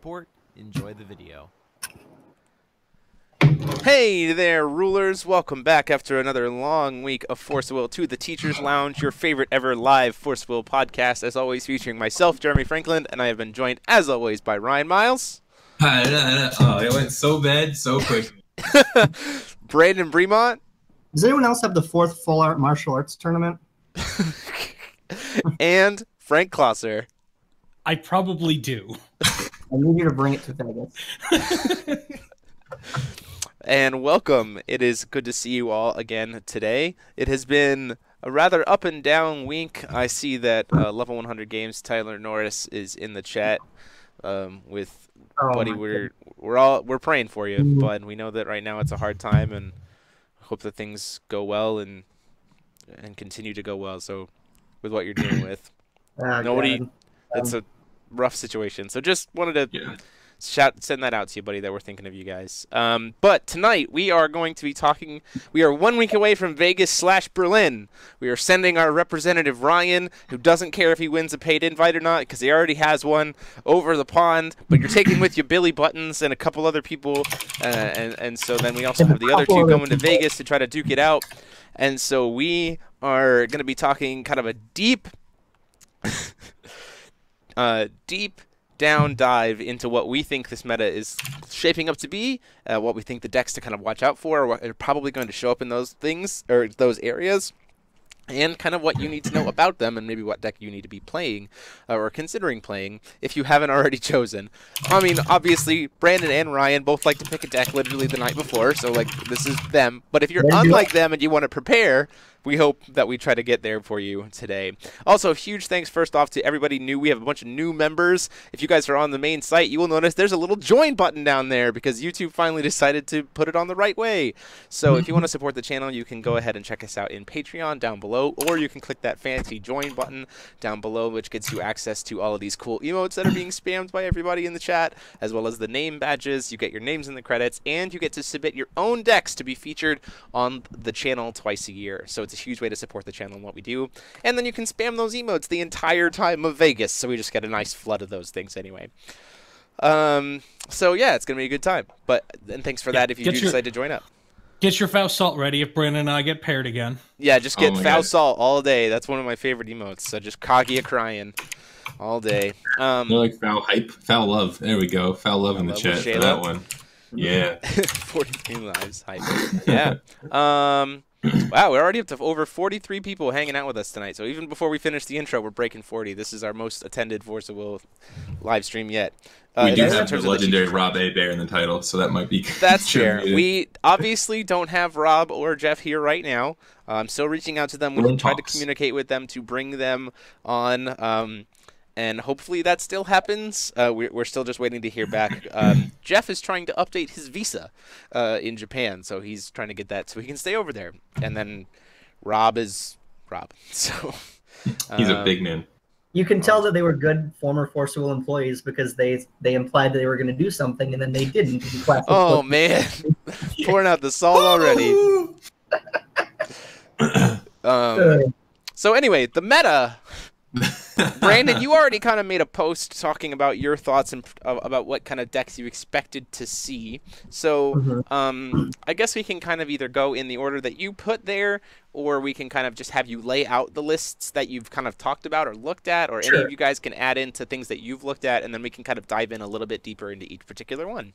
support. Enjoy the video. Hey there, rulers! Welcome back after another long week of Force of Will to the Teacher's Lounge, your favorite ever live Force of Will podcast, as always featuring myself, Jeremy Franklin, and I have been joined, as always, by Ryan Miles. Oh, it went so bad so quick. Brandan Bremont. Does anyone else have the fourth full art martial arts tournament? And Frank Klosser. I probably do. I need you to bring it to Vegas. And welcome. It is good to see you all again today. It has been a rather up and down week. I see that Level 100 Games Tyler Norris is in the chat with buddy. We're praying for you, but we know that right now it's a hard time, and hope that things go well and continue to go well. So with what you're dealing with, it's a rough situation. So just wanted to send that out to you, buddy, that we're thinking of you guys. But tonight we are going to be talking. We are 1 week away from Vegas/Berlin. We are sending our representative Ryan, who doesn't care if he wins a paid invite or not, because he already has one, over the pond. But you're taking with you Billy Buttons and a couple other people, and so then we also have the other two going to Vegas to try to duke it out. And so we are going to be talking kind of a deep down dive into what we think this meta is shaping up to be, what we think the decks to kind of watch out for, or what are probably going to show up in those things or those areas, and kind of what you need to know about them, and maybe what deck you need to be playing or considering playing if you haven't already chosen. I mean, obviously, Brandan and Ryan both like to pick a deck literally the night before, so like this is them. But if you're unlike them and you want to prepare, we hope that we try to get there for you today. Also, huge thanks first off to everybody new. We have a bunch of new members. If you guys are on the main site, you will notice there's a little join button down there because YouTube finally decided to put it on the right way. So if you want to support the channel, you can go ahead and check us out in Patreon down below, or you can click that fancy join button down below, which gets you access to all of these cool emotes that are being spammed by everybody in the chat, as well as the name badges. You get your names in the credits, and you get to submit your own decks to be featured on the channel twice a year. So it's a huge way to support the channel and what we do. And then you can spam those emotes the entire time of Vegas, so we just get a nice flood of those things anyway. So yeah, it's gonna be a good time. And thanks for that if you do decide to join up. Get your foul salt ready if Brandan and I get paired again. Yeah, just get foul salt all day. That's one of my favorite emotes. So just Kaguya crying all day. They're like foul hype, foul love. There we go. Foul love in the chat for that one. Yeah. 43 lives hype. Yeah. Wow, we're already up to over 43 people hanging out with us tonight. So even before we finish the intro, we're breaking 40. This is our most attended Force of Will live stream yet. We do have the legendary Rob Hebert in the title, so that might be... That's fair. We obviously don't have Rob or Jeff here right now. I'm still reaching out to them. We've tried to communicate with them to bring them on, and hopefully that still happens. We're still just waiting to hear back. Jeff is trying to update his visa in Japan, so he's trying to get that so he can stay over there. And then Rob is Rob. So he's a big man. You can tell that they were good former Force of Will employees because they implied that they were going to do something and then they didn't. Oh man, pouring out the salt already. So anyway, the meta. Brandan, you already kind of made a post talking about your thoughts and about what kind of decks you expected to see. So I guess we can kind of either go in the order that you put there, or we can kind of just have you lay out the lists that you've kind of talked about or looked at, or any of you guys can add into things that you've looked at, and then we can kind of dive in a little bit deeper into each particular one.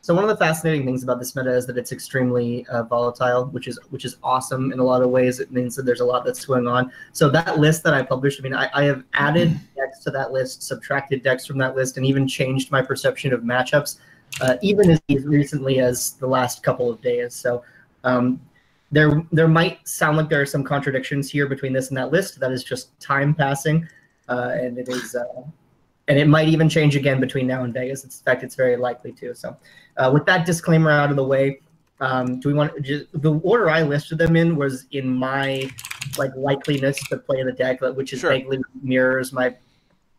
So one of the fascinating things about this meta is that it's extremely volatile, which is awesome in a lot of ways. It means that there's a lot that's going on. So that list that I published, I mean, I have added decks to that list, subtracted decks from that list, and even changed my perception of matchups, even as recently as the last couple of days. So there might sound like there are some contradictions here between this and that list. That is just time passing, and it is. And it might even change again between now and Vegas. In fact, it's very likely to. So with that disclaimer out of the way, do we want the order I listed them in was in my likeliness to play the deck, which is vaguely mirrors my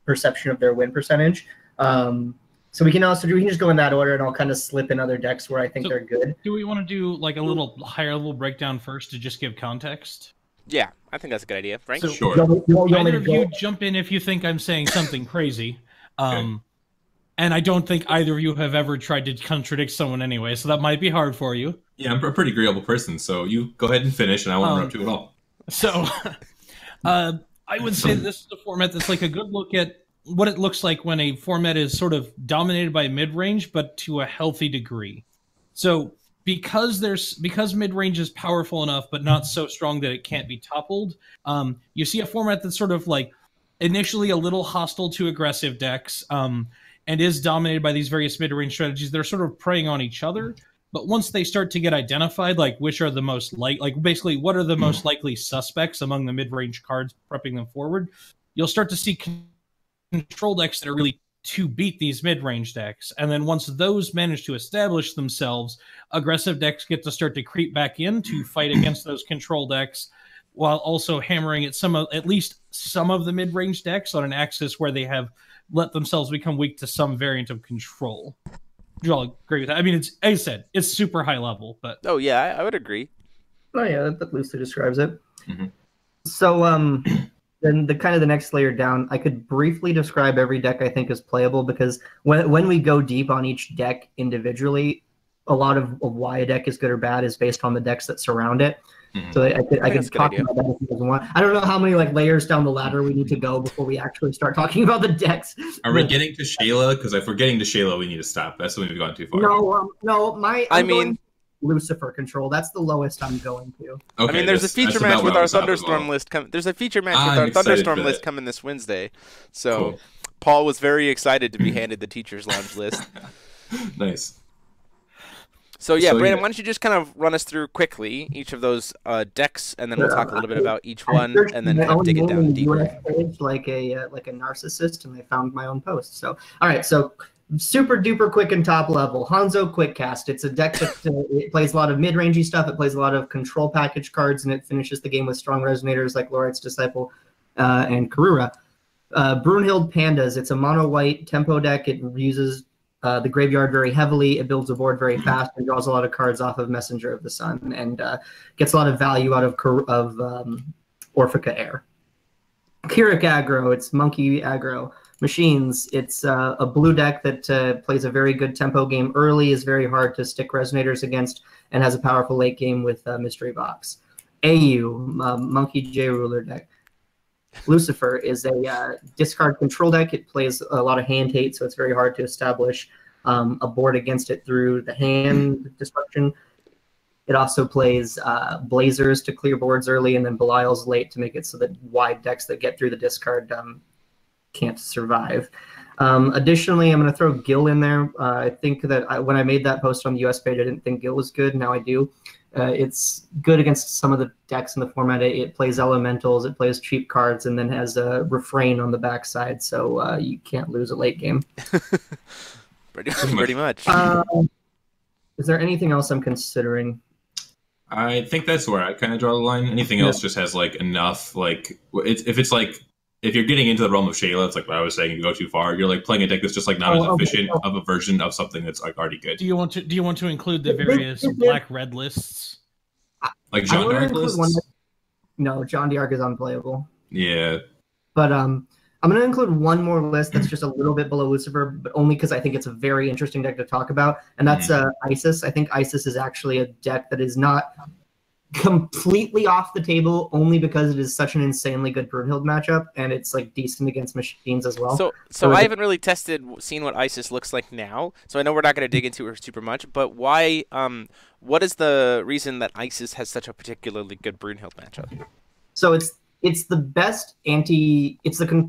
perception of their win percentage. So we can just go in that order, and I'll kind of slip in other decks where I think they're good. Do we want to do like a little higher level breakdown first to just give context? Yeah, I think that's a good idea. Frank? So, either of you jump in if you think I'm saying something crazy. And I don't think either of you have ever tried to contradict someone anyway, so that might be hard for you. Yeah, I'm a pretty agreeable person, so you go ahead and finish, and I won't interrupt you at all. So, I would say this is a format that's like a good look at what it looks like when a format is sort of dominated by mid-range, but to a healthy degree. So, because mid-range is powerful enough, but not so strong that it can't be toppled, you see a format that's sort of like initially a little hostile to aggressive decks, and is dominated by these various mid-range strategies. They're sort of preying on each other, but once they start to get identified, like which are the most basically what are the most likely suspects among the mid-range cards prepping them forward, you'll start to see control decks that are really to beat these mid-range decks. And then once those manage to establish themselves, aggressive decks get to start to creep back in to fight against those control decks, while also hammering at at least some of the mid-range decks on an axis where they have let themselves become weak to some variant of control. Would you all agree with that? I mean, it's, as I said, it's super high level, but... Oh, yeah, I would agree. Oh, yeah, that loosely describes it. Mm-hmm. So, then the next layer down, I could briefly describe every deck I think is playable, because when we go deep on each deck individually, a lot of why a deck is good or bad is based on the decks that surround it. Mm-hmm. So I could talk about that if you guys want. I don't know how many layers down the ladder we need to go before we actually start talking about the decks. Are we getting to Shayla? Because if we're getting to Shayla, we need to stop. That's when we've gone too far. No. I'm going Lucifer control. That's the lowest I'm going to. Okay, I mean, there's a feature match with our Thunderstorm list. There's a feature match with our Thunderstorm list coming this Wednesday. So cool. Paul was very excited to be handed the Teacher's Lounge list. Nice. So yeah, Brandon, why don't you just kind of run us through quickly each of those decks, and then we'll talk a little bit about each one, and then kind of dig it down deeper. Page like a narcissist, and I found my own post. So all right, so super duper quick and top level. Hanzo Quick Cast. It's a deck that it plays a lot of mid-rangey stuff. It plays a lot of control package cards, and it finishes the game with strong resonators like Lorite's Disciple and Karura. Brunhilde Pandas. It's a mono white tempo deck. It uses the graveyard very heavily. It builds a board very fast and draws a lot of cards off of Messenger of the Sun, and gets a lot of value out of Orphica Air. Kirik aggro. It's monkey aggro. Machines. It's a blue deck that plays a very good tempo game early, is very hard to stick resonators against, and has a powerful late game with Mystery Box. AU, Monkey J Ruler deck. Lucifer is a discard control deck. It plays a lot of hand hate, so it's very hard to establish a board against it through the hand destruction. It also plays Blazers to clear boards early, and then Belial's late to make it so that wide decks that get through the discard can't survive. Additionally, I'm going to throw Gil in there. I think that when I made that post on the US page, I didn't think Gil was good. Now I do. It's good against some of the decks in the format. It plays elementals, it plays cheap cards, and then has a refrain on the backside, so you can't lose a late game. Pretty much. Is there anything else I'm considering? I think that's where I kind of draw the line. Anything else just has enough if you're getting into the realm of Shayla, it's like what I was saying, if you go too far, you're playing a deck that's just not as efficient of a version of something that's already good. Do you want to include the various black-red lists? Like John D'Arc lists? No, John D'Arc is unplayable. Yeah. But I'm going to include one more list that's just a little bit below Lucifer, but only because I think it's a very interesting deck to talk about, and that's Isis. I think Isis is actually a deck that is not completely off the table, only because it is such an insanely good Brunhilde matchup, and it's decent against machines as well. So I haven't really seen what Isis looks like now, so I know we're not going to dig into her super much, but why what is the reason that Isis has such a particularly good Brunhilde matchup? So it's the best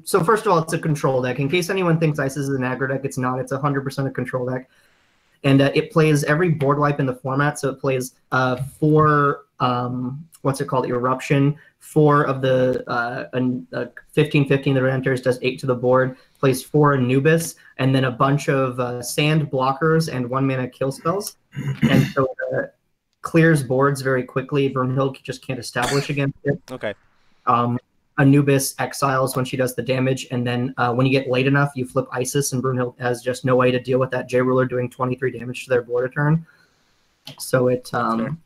so first of all, it's a control deck. In case anyone thinks Isis is an aggro deck, it's not. It's 100% a control deck. And it plays every board wipe in the format, so it plays 4 Eruption, 4 of the 15/15 that enters, does 8 to the board, plays 4 Anubis, and then a bunch of sand blockers and 1-mana kill spells. And so clears boards very quickly. Brunhilde just can't establish against it. Okay. Anubis exiles when she does the damage, and then when you get late enough, you flip Isis, and Brunhilde has just no way to deal with that J Ruler doing 23 damage to their board a turn. So and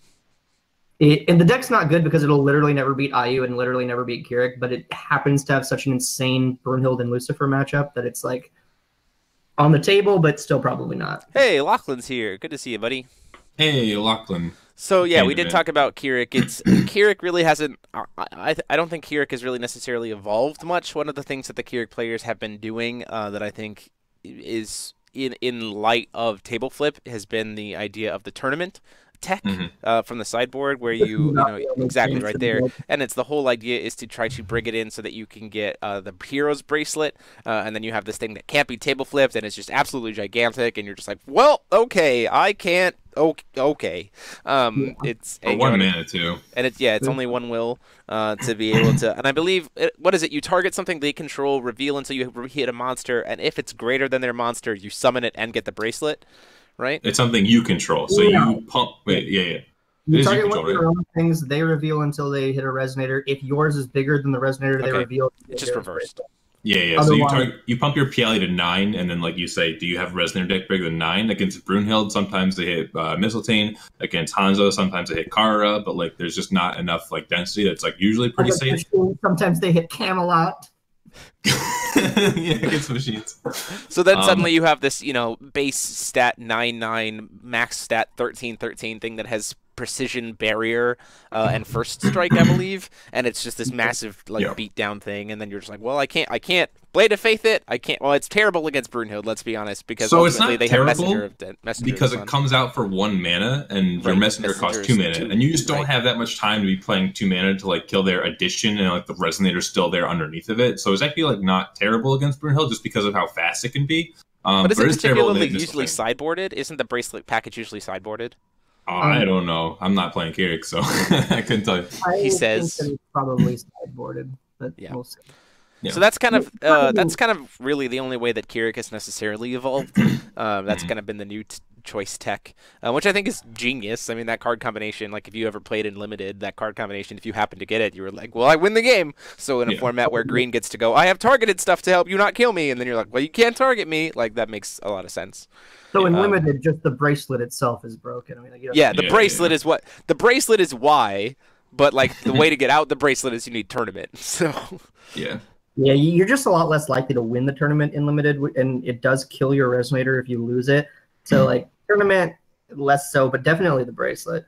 the deck's not good because it'll literally never beat IU and literally never beat Kirik, but it happens to have such an insane Brunhilde and Lucifer matchup that it's on the table, but still probably not. Hey, Lachlan's here. Good to see you, buddy. Hey, Lachlan. So yeah, we did talk about Kirik. Kirik really hasn't. I don't think Kirik has really necessarily evolved much. One of the things that the Kirik players have been doing that I think is in light of table flip has been the idea of the tournament tech from the sideboard, where you know exactly right there, and it's the whole idea is to try to bring it in so that you can get the hero's bracelet, and then you have this thing that can't be table flipped, and it's just absolutely gigantic, and you're just like, well, okay, I can't. Okay, it's for one mana too, and it's only one will to be able to. And I believe what is it? You target something they control, reveal until you hit a monster, and if it's greater than their monster, you summon it and get the bracelet. Right? It's something you control, so you pump. Wait, yeah. You target one of your own things. They reveal until they hit a resonator. If yours is bigger than the resonator, they reveal. It's just reversed. Yeah. So you pump your PLE to 9, and then like you say, do you have a resonator deck bigger than 9? Against Brunhilde, sometimes they hit Mistletoe. Against Hanzo, sometimes they hit Kara, but like there's just not enough like density that's like usually pretty safe. Sometimes they hit Camelot. Yeah, against machines. So then suddenly you have this, base stat 9/9, max stat 13/13 thing that has precision barrier and first strike, I believe, and it's just this massive beat down thing, and then you're just like, well, I can't Blade of Faith it. I can't. Well, it's terrible against Brunhilde, let's be honest, because so it's not they terrible have messenger because it comes out for 1 mana, and your messenger costs 2 mana, and you just don't have that much time to be playing 2 mana to like kill their addition, and like the resonator's still there underneath of it. So it's actually like not terrible against Brunhilde just because of how fast it can be. But is it particularly usually sideboarded? Isn't the bracelet package usually sideboarded? I don't know. I'm not playing Kirik, so I couldn't tell you. He says think that it's probably sideboarded, but we'll see. Yeah. So that's kind of really the only way that Kirik has necessarily evolved. That's kind of been the new choice tech, which I think is genius. I mean, that card combination, like if you ever played in Limited, that card combination, if you happen to get it, you were like, well, I win the game. So in a format where green gets to go, I have targeted stuff to help you not kill me, and then you're like, well, you can't target me. Like that makes a lot of sense. So in Limited, just the bracelet itself is broken. I mean, like, the bracelet is what the bracelet is why, but like the way to get out the bracelet is you need tournament. So yeah, you're just a lot less likely to win the tournament in Limited, and it does kill your resonator if you lose it. So like tournament, less so, but definitely the bracelet.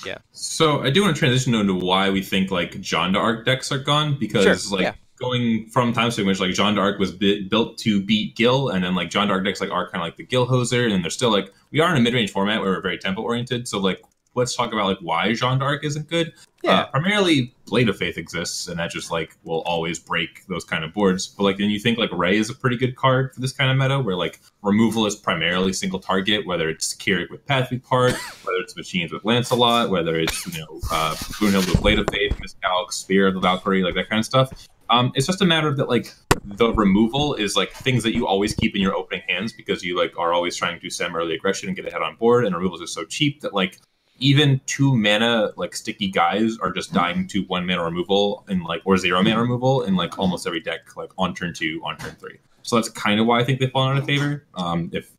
Yeah. So I do want to transition into why we think like Jeanne d'Arc decks are gone, because going from time to which like Jeanne d'Arc was built to beat Gil, and then like Jeanne d'Arc decks like are kind of like the Gil hoser, and they're still like we are in a mid-range format where we're very tempo oriented. So like let's talk about like why Jeanne d'Arc isn't good. Primarily Blade of Faith exists, and that just like will always break those kind of boards. But like then you think like Ray is a pretty good card for this kind of meta, where like removal is primarily single target, whether it's Kirik with Pathway Part, whether it's machines with Lancelot, whether it's Brunhilde with Blade of Faith, Miscalc, Spear of the Valkyrie, like that kind of stuff. It's just a matter of that like the removal is like things that you always keep in your opening hands because you like are always trying to stem early aggression and get ahead on board, and removals are so cheap that like even 2 mana like sticky guys are just dying to 1 mana removal and like or 0 mana removal in like almost every deck like on turn 2, on turn 3. So that's kind of why I think they've fallen out of favor. If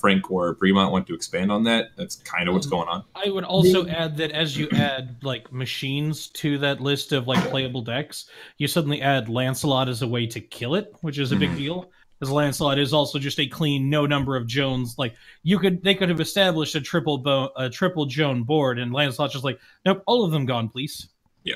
Frank or Bremont want to expand on that, that's kind of what's going on. I would also add that as you add like machines to that list of like playable decks, you suddenly add Lancelot as a way to kill it, which is a big deal. Because Lancelot is also just a clean no number of Joans. Like they could have established a triple Joan board, and Lancelot's just like, nope, all of them gone, please. Yeah.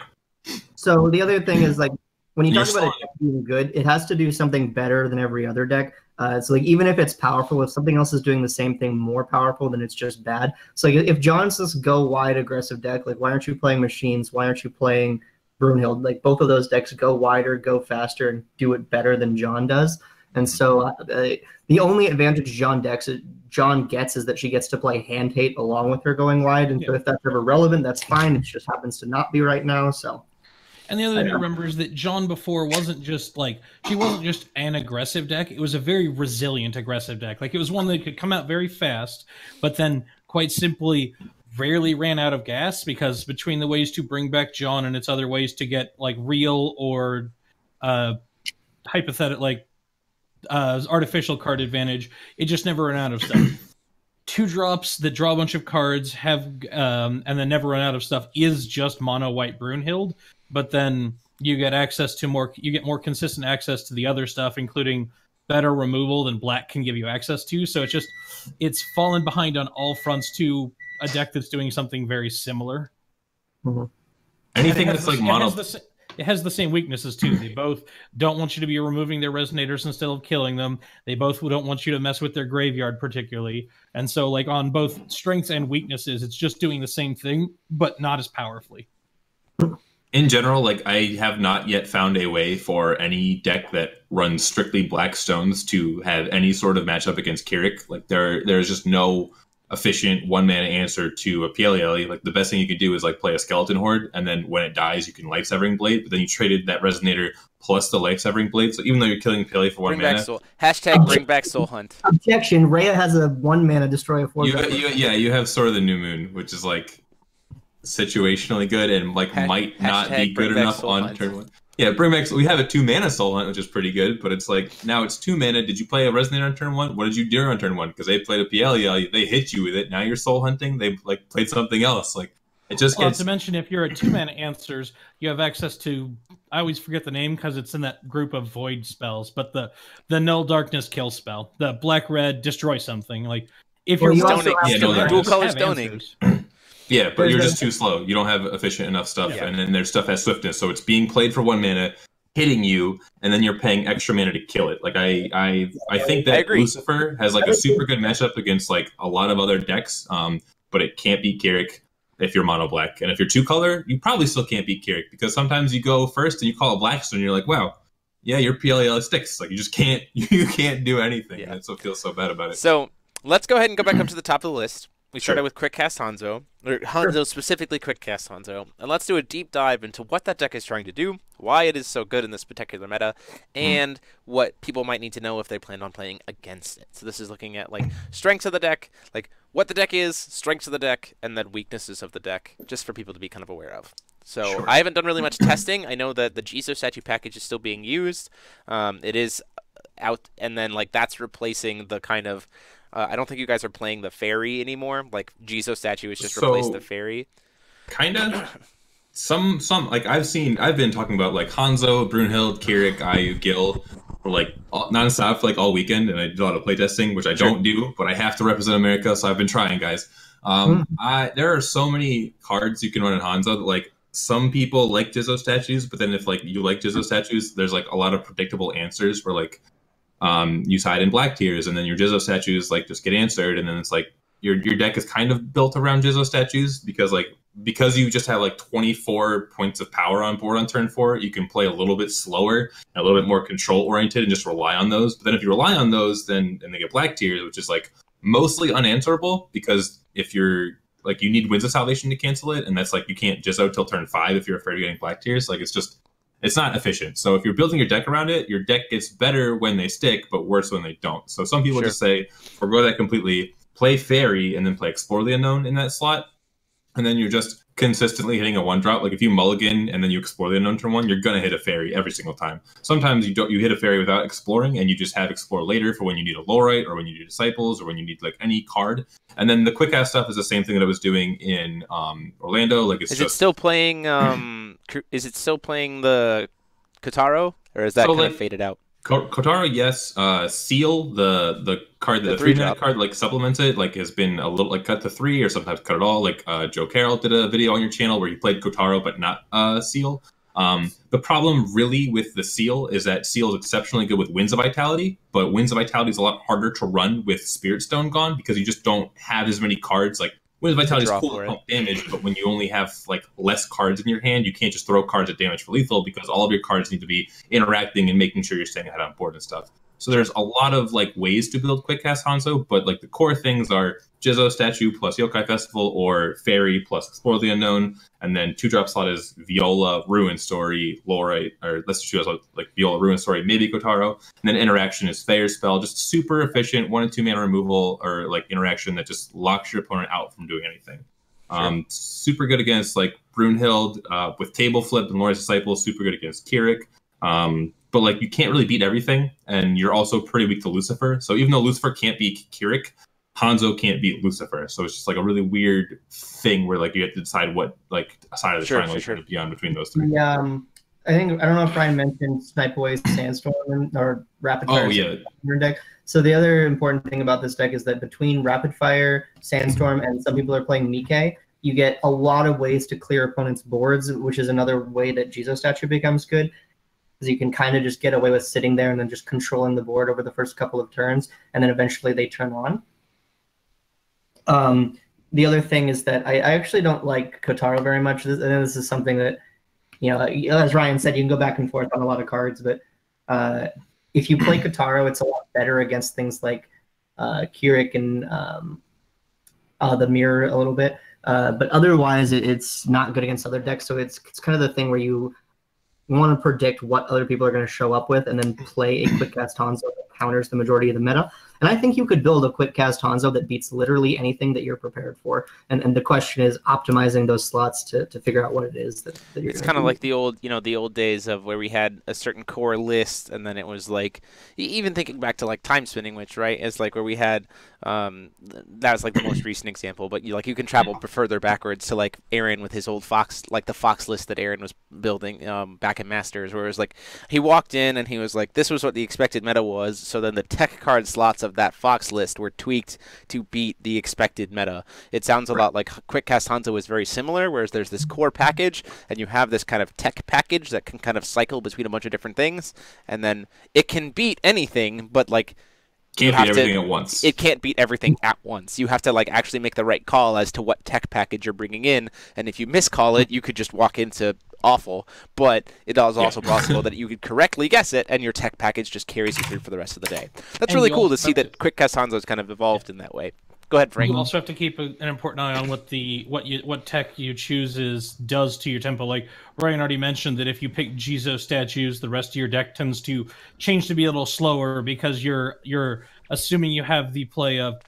So the other thing is like when you talk about a deck being good, it has to do something better than every other deck. So like even if it's powerful, if something else is doing the same thing more powerful, then it's just bad. So like, if John says go wide aggressive deck, like why aren't you playing machines? Why aren't you playing Brunhilde? Like both of those decks go wider, go faster, and do it better than John does. And so the only advantage John gets is that she gets to play Hand Hate along with her going wide. And so if that's ever relevant, that's fine. It just happens to not be right now. So. And the other thing to remember is that Jeanne before wasn't just an aggressive deck. It was a very resilient aggressive deck. Like it was one that could come out very fast, but then quite simply rarely ran out of gas because between the ways to bring back Jeanne and its other ways to get like real or hypothetical like artificial card advantage, it just never ran out of stuff. 2 drops that draw a bunch of cards have and then never run out of stuff is just mono white Brunhilde, but then you get access to more consistent access to the other stuff, including better removal than black can give you access to. So it's fallen behind on all fronts to a deck that's doing something very similar. Mm-hmm. Anything that's like mono. It has the same weaknesses too. They both don't want you to be removing their resonators instead of killing them. They both don't want you to mess with their graveyard particularly. And so like on both strengths and weaknesses, it's just doing the same thing, but not as powerfully. In general, like I have not yet found a way for any deck that runs strictly black stones to have any sort of matchup against Kirik. Like there's just no efficient one mana answer to a PLE. Like the best thing you could do is like play a Skeleton Horde, and then when it dies, you can Life Severing Blade. But then you traded that Resonator plus the Life Severing Blade. So even though you're killing PLE for one mana, bring back Soul Hunt. Objection: Rhea has a 1 mana destroy a 4. You have Sword of the New Moon, which is like situationally good and like might not be good enough on turn 1. Yeah, bring back. We have a 2 mana Soul Hunt, which is pretty good, but it's like now it's 2 mana. Did you play a Resonator on turn 1? What did you do on turn 1? Because they played a PLE, they hit you with it. Now you're Soul Hunting. They like played something else. Like it just gets. To mention, if you're a 2 mana answers, you have access to. I always forget the name because it's in that group of void spells, but the Null Darkness kill spell, the black red destroy something. Like if you're stoning, dual color stoning. Yeah, but you're just too slow. You don't have efficient enough stuff, and then their stuff has swiftness, so it's being played for 1 mana, hitting you, and then you're paying extra mana to kill it. Like I think that Lucifer has like a super good matchup against like a lot of other decks, but it can't beat Kirik if you're mono black, and if you're 2 color, you probably still can't beat Kirik because sometimes you go first and you call a Blackstone, and you're like, wow, yeah, your PLE sticks. Like you just can't do anything. Yeah. That's what feels so bad about it. So let's go ahead and go back up to the top of the list. We started with Quick Cast Hanzo, or Hanzo specifically Quick Cast Hanzo, and let's do a deep dive into what that deck is trying to do, why it is so good in this particular meta, and what people might need to know if they plan on playing against it. So this is looking at like strengths of the deck, like what the deck is, strengths of the deck, and then weaknesses of the deck, just for people to be kind of aware of. So I haven't done really much testing. I know that the Jizo statue package is still being used. It is out, and then like that's replacing the kind of I don't think you guys are playing the fairy anymore. Like Jizo statue has just replaced the fairy. Kinda. Some like I've been talking about like Hanzo, Brunhilde, Kirik, Ayu, Gil for like nonstop like all weekend, and I did a lot of playtesting, which I don't do, but I have to represent America, so I've been trying, guys. There are so many cards you can run in Hanzo that like some people like Jizo statues, but then if like you like Jizo statues, there's like a lot of predictable answers where like you side in black tiers, and then your Jizo statues like just get answered, and then it's like your deck is kind of built around Jizo statues because you just have like 24 points of power on board on turn 4. You can play a little bit slower and a little bit more control oriented and just rely on those. But then if you rely on those, then they get black tiers, which is like mostly unanswerable because if you're like you need Winds of Salvation to cancel it, and that's like you can't Jizo till turn 5 if you're afraid of getting black tiers. Like it's not efficient. So if you're building your deck around it, your deck gets better when they stick, but worse when they don't. So some people just say, forgo that completely, play Fairy, and then play Explore the Unknown in that slot. And then you're just consistently hitting a 1-drop. Like if you mulligan and then you Explore the Unknown turn 1, you're going to hit a Fairy every single time. Sometimes you hit a Fairy without exploring, and you just have Explore later for when you need a Lorite, or when you need Disciples, or when you need like any card. And then the quick ass stuff is the same thing that I was doing in Orlando. Like is it still playing? Is it still playing the Kotaro, or is that kind of faded out? Kotaro, yes. Seal, the card, the 3-minute card, like supplements it. Like has been a little like cut to 3, or sometimes cut it all. Like Joe Carroll did a video on your channel where he played Kotaro but not Seal. The problem really with the Seal is that Seal is exceptionally good with Winds of Vitality, but Winds of Vitality is a lot harder to run with Spirit Stone gone because you just don't have as many cards. Like Winds of Vitality is cool to pump damage, but when you only have like less cards in your hand, you can't just throw cards at damage for lethal because all of your cards need to be interacting and making sure you're staying ahead on board and stuff. So there's a lot of like ways to build quick cast Hanzo, but like the core things are Jizo statue plus Yokai Festival, or Fairy plus Explore the Unknown, and then 2-drop slot is Viola, Ruin Story, Lorite, or let's choose like Viola, Ruin Story, maybe Kotaro, and then interaction is Fair Spell, just super efficient 1 and 2 mana removal, or like interaction that just locks your opponent out from doing anything. Super good against like Brunhilde with Table Flip and Lorite's Disciple, super good against Kirik. But like you can't really beat everything, and you're also pretty weak to Lucifer. So even though Lucifer can't beat Kirik, Hanzo can't beat Lucifer. So it's just like a really weird thing where like you have to decide what like side of the triangle you're trying to be on between those three. I don't know if Ryan mentioned Snipe Away Sandstorm or Rapid Fire. Oh yeah. In your deck. So the other important thing about this deck is that between Rapid Fire, Sandstorm, and some people are playing Mike, you get a lot of ways to clear opponents' boards, which is another way that Jizo statue becomes good. Because you can kind of just get away with sitting there and then just controlling the board over the first couple of turns, and then eventually they turn on. The other thing is that I actually don't like Kotaro very much. This is something that, as Ryan said, you can go back and forth on a lot of cards, but if you play Kotaro, it's a lot better against things like Kirik and the Mirror a little bit. But otherwise, it's not good against other decks. So it's kind of the thing where you want to predict what other people are going to show up with and then play a quick cast Hanzo that counters the majority of the meta. And I think you could build a quick cast Hanzo that beats literally anything that you're prepared for. And the question is optimizing those slots to figure out what it is that you're It's kind of like the old days of where we had a certain core list, and then it was like, even thinking back to like Time Spinning, which is like where we had that was like the most recent example, but you can travel further backwards to like Aaron with his old Fox, like the Fox list that Aaron was building back in Masters, where it was like he walked in and he was like, this was what the expected meta was, so then the tech card slots of that Fox list were tweaked to beat the expected meta. It sounds a lot like Quick Cast Hanzo is very similar, whereas there's this core package and you have this kind of tech package that can kind of cycle between a bunch of different things, and then it can beat anything, but like can't beat everything at once. It can't beat everything at once. You have to like actually make the right call as to what tech package you're bringing in, and if you miscall it, you could just walk into awful. But it is also possible that you could correctly guess it, and your tech package just carries you through for the rest of the day. That's really cool to see that Quick Cast Hanzo has kind of evolved in that way. Go ahead, Frank. You also have to keep an important eye on what tech you chooses does to your tempo. Like Ryan already mentioned that if you pick Jizo statues, the rest of your deck tends to change to be a little slower because you're assuming you have the play of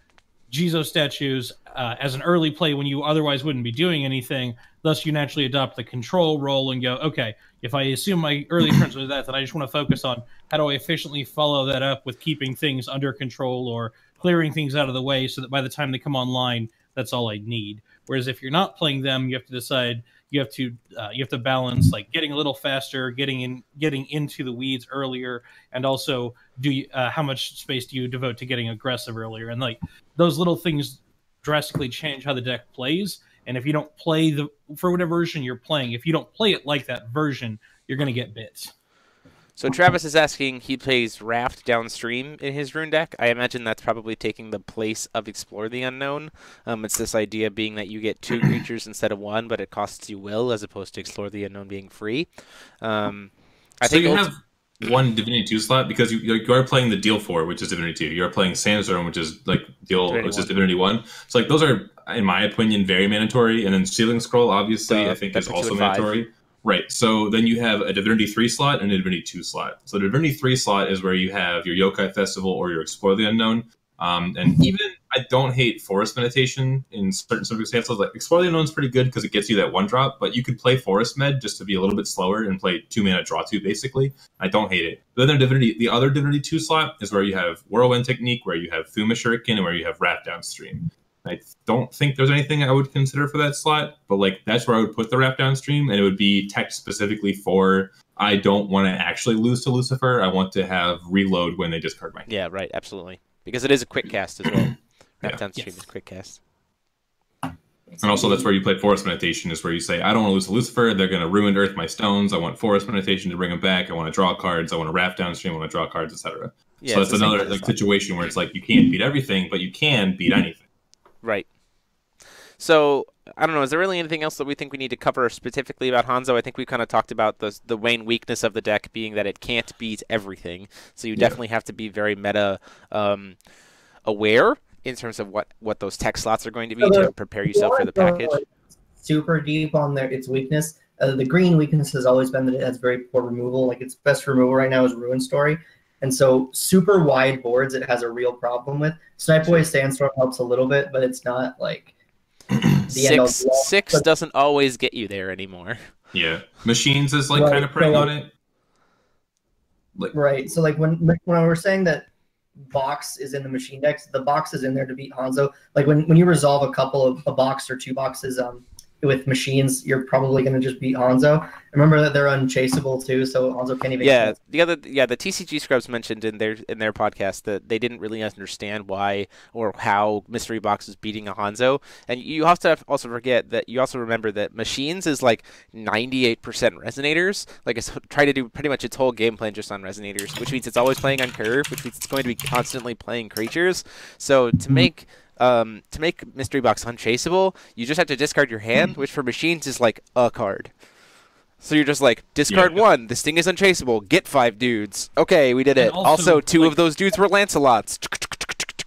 Jizo statues as an early play when you otherwise wouldn't be doing anything. Thus, you naturally adopt the control role and go, okay, if I assume my early turns are that, then I just want to focus on how do I efficiently follow that up with keeping things under control or clearing things out of the way so that by the time they come online, that's all I need. Whereas if you're not playing them, you have to decide, you have to balance like getting a little faster, getting into the weeds earlier, and also how much space do you devote to getting aggressive earlier? And like those little things drastically change how the deck plays. And if you don't play for whatever version you're playing, if you don't play it like that version, you're going to get bits. So Travis is asking, he plays Raft downstream in his rune deck. I imagine that's probably taking the place of Explore the Unknown. It's this idea being that you get 2 creatures instead of 1, but it costs you will, as opposed to Explore the Unknown being free. I think you have 1 Divinity 2 slot because you are playing the Deal 4, which is Divinity 2. You are playing Sandstorm, which is like Deal, which is Divinity 1. So like those are, in my opinion, very mandatory. And then Sealing Scroll, obviously, I think is also mandatory. Right, so then you have a Divinity 3 slot and a Divinity 2 slot. So the Divinity 3 slot is where you have your Yokai Festival or your Explore the Unknown. And even, I don't hate Forest Meditation in certain circumstances. Like Explore the Unknown is pretty good because it gets you that 1-drop, but you could play Forest Med just to be a little bit slower and play 2-mana draw 2, basically. I don't hate it. But then the other Divinity 2 slot is where you have Whirlwind Technique, where you have Fuma Shuriken, and where you have Wrath Downstream. I don't think there's anything I would consider for that slot, but like that's where I would put the Wrap Downstream, and it would be tech specifically for I don't want to actually lose to Lucifer. I want to have reload when they discard my hand. Yeah, right, absolutely. Because it is a quick cast as well. Wrap Downstream is quick cast. And also that's where you play Forest Meditation, is where you say, I don't want to lose to Lucifer. They're going to ruin Earth my stones. I want Forest Meditation to bring them back. I want to draw cards. I want to Wrap Downstream. I want to draw cards, etc. Yeah, so it's another like situation where it's like you can't beat everything, but you can beat anything. Right. So, I don't know, is there really anything else that we think we need to cover specifically about Hanzo? I think we kind of talked about the main weakness of the deck being that it can't beat everything. So you definitely have to be very meta aware in terms of what those tech slots are going to be to prepare yourself for the package. Super deep on its weakness. The green weakness has always been that it has very poor removal. Like its best removal right now is Ruin Story. And so super wide boards it has a real problem with. Snipe Away Sandstorm helps a little bit, but it's not like the end all. Six doesn't always get you there anymore. Yeah. Machines is like kind of preying on it. Like, right. So like when we're saying that box is in the machine decks, the box is in there to beat Hanzo. Like when you resolve a couple of a box or 2 boxes with machines, you're probably going to just beat Hanzo. Remember that they're unchaseable too, so Hanzo can't even. The TCG Scrubs mentioned in their podcast that they didn't really understand why or how Mystery Box is beating a Hanzo, and you have to also forget that you also remember that machines is like 98% resonators. Like it's try to do pretty much its whole game plan just on resonators, which means it's always playing on curve, which means it's going to be constantly playing creatures. So to make Mystery Box unchaseable, you just have to discard your hand, which for machines is like a card. So you're just like, discard one, this thing is unchaseable, get 5 dudes. Okay, we did it. Also 2 of those dudes were Lancelots.